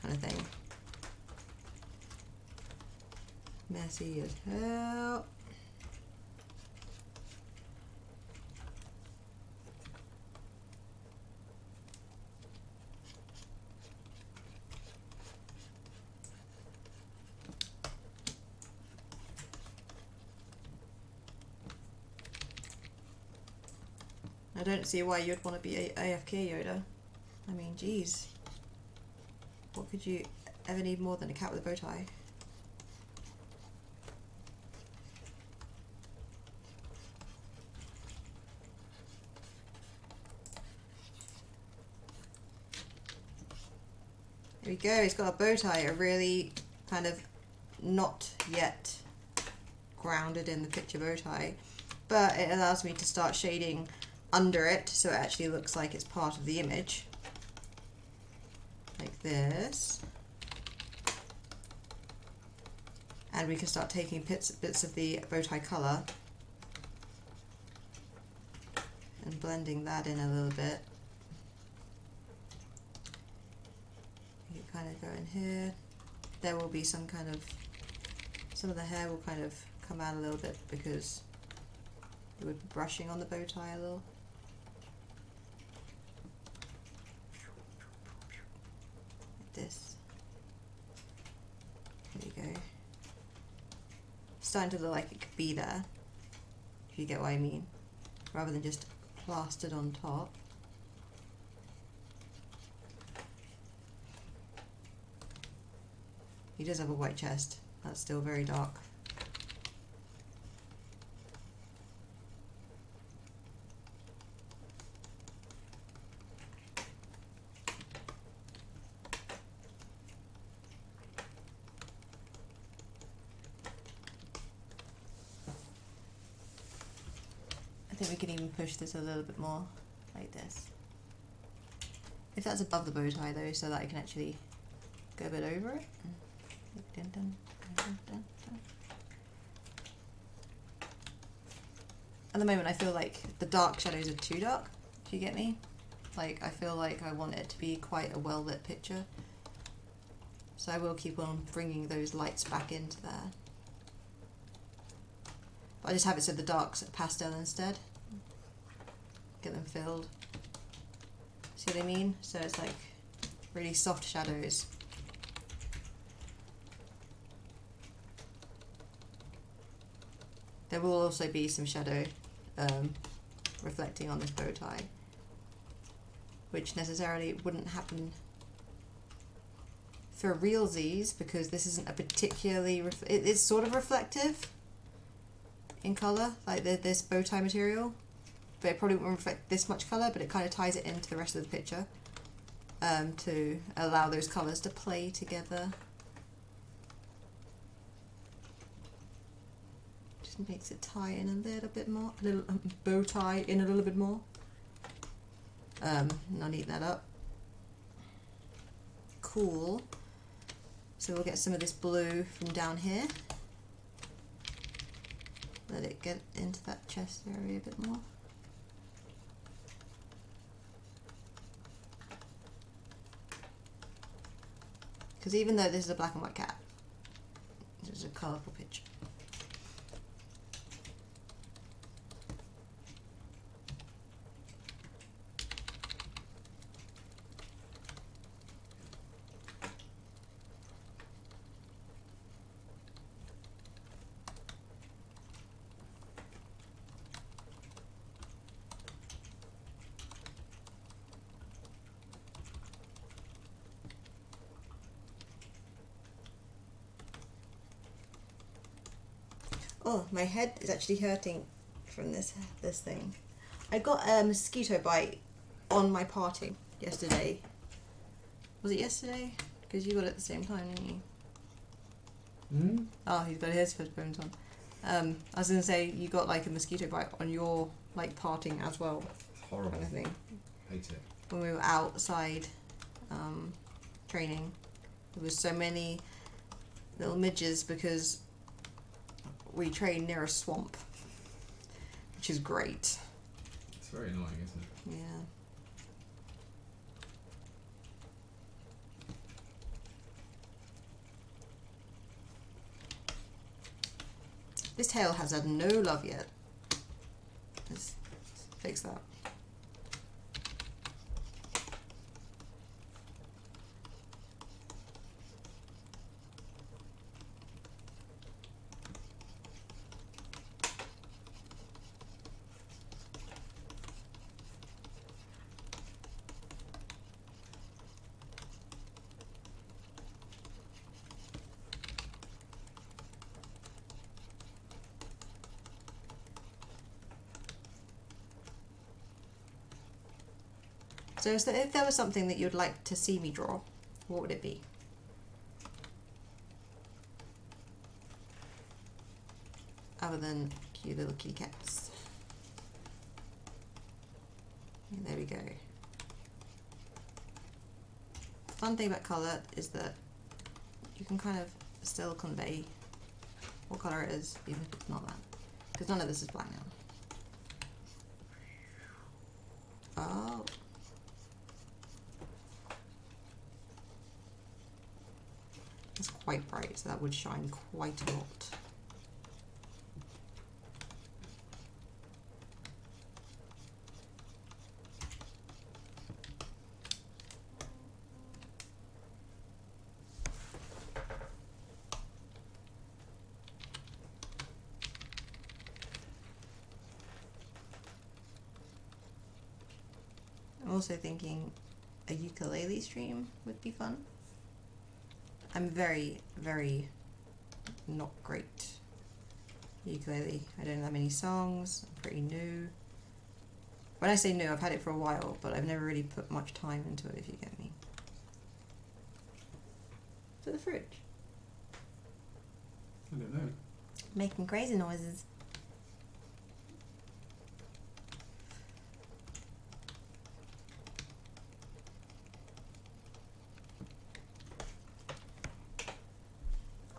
kind of thing. Messy as hell. I don't see why you'd want to be AFK, Yoda. I mean, geez. What could you ever need more than a cat with a bow tie? There we go, he's got a bow tie, a really kind of not yet grounded in the picture bow tie, but it allows me to start shading under it so it actually looks like it's part of the image, like this. And we can start taking bits of the bow tie colour and blending that in a little bit. You kind of go in here. There will be some of the hair will kind of come out a little bit because it would be brushing on the bow tie a little. Like this. There you go. Starting to look like it could be there, if you get what I mean, rather than just plastered on top. He does have a white chest. That's still very dark. I think we can even push this a little bit more, like this. If that's above the bow tie though, so that I can actually go a bit over it. Dun, dun, dun, dun, dun. At the moment I feel like the dark shadows are too dark, do you get me? Like, I feel like I want it to be quite a well lit picture. So I will keep on bringing those lights back into there. But I just have it so the darks are pastel instead. Get them filled. See what I mean? So it's like really soft shadows. There will also be some shadow reflecting on this bow tie, which necessarily wouldn't happen for realsies, because this isn't a particularly it's sort of reflective in colour, like this bow tie material, but it probably won't reflect this much colour, but it kind of ties it into the rest of the picture to allow those colours to play together. Just makes it tie in a little bit more, a little bow tie in a little bit more. And I'll neaten that up. Cool. So we'll get some of this blue from down here. Let it get into that chest area a bit more. Because even though this is a black and white cat, this is a colourful picture. Oh, my head is actually hurting from this thing. I got a mosquito bite on my parting yesterday. Was it yesterday? Because you got it at the same time, didn't you? Hmm? Oh, he's got his headphones on. I was going to say, you got like a mosquito bite on your like parting as well. It's horrible. Kind of thing. Hate it. When we were outside training, there was so many little midges because we train near a swamp, which is great. It's very annoying, isn't it? Yeah. This tail has had no love yet. Let's fix that. So if there was something that you'd like to see me draw, what would it be? Other than cute little kitty cats. And there we go. The fun thing about colour is that you can kind of still convey what colour it is, even if it's not that. Because none of this is black now. Oh. It's quite bright, so that would shine quite a lot. I'm also thinking a ukulele stream would be fun. I'm very, very not great ukulele. I don't know that many songs. I'm pretty new. When I say new, I've had it for a while, but I've never really put much time into it, if you get me. To the fridge. I don't know. Making crazy noises.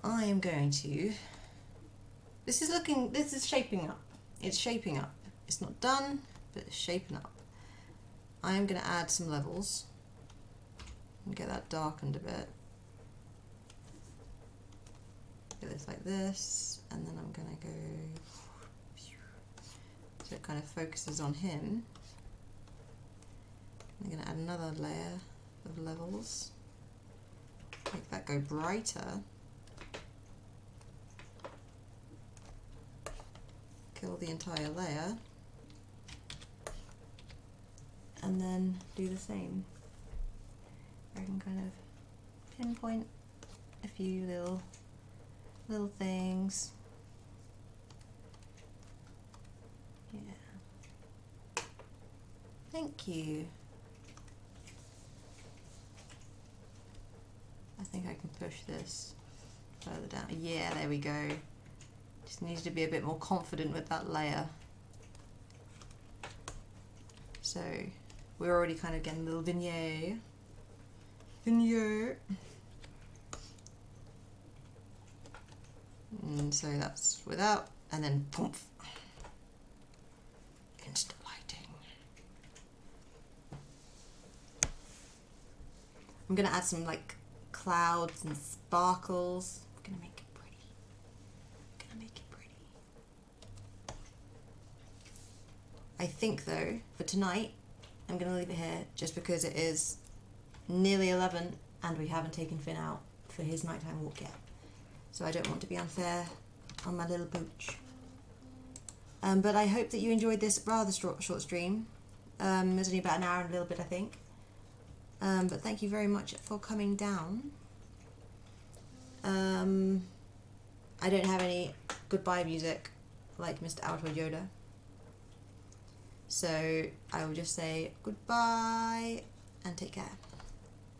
I am going to, this is shaping up. It's shaping up. It's not done, but it's shaping up. I am going to add some levels and get that darkened a bit. Get this like this, and then I'm going to go, so it kind of focuses on him. I'm going to add another layer of levels, make that go brighter. Kill the entire layer, and then do the same. I can kind of pinpoint a few little things. Yeah. Thank you. I think I can push this further down. Yeah, there we go. Just needs to be a bit more confident with that layer. So we're already kind of getting a little vignette. And so that's without, and then poof. Instant lighting. I'm gonna add some like clouds and sparkles. I'm gonna make it pretty. I think though, for tonight, I'm gonna leave it here just because it is nearly 11 and we haven't taken Finn out for his nighttime walk yet. So I don't want to be unfair on my little pooch. But I hope that you enjoyed this rather short stream. It was only about an hour and a little bit, I think. But thank you very much for coming down. I don't have any goodbye music like Mr. Alto Yoda. So I will just say goodbye and take care.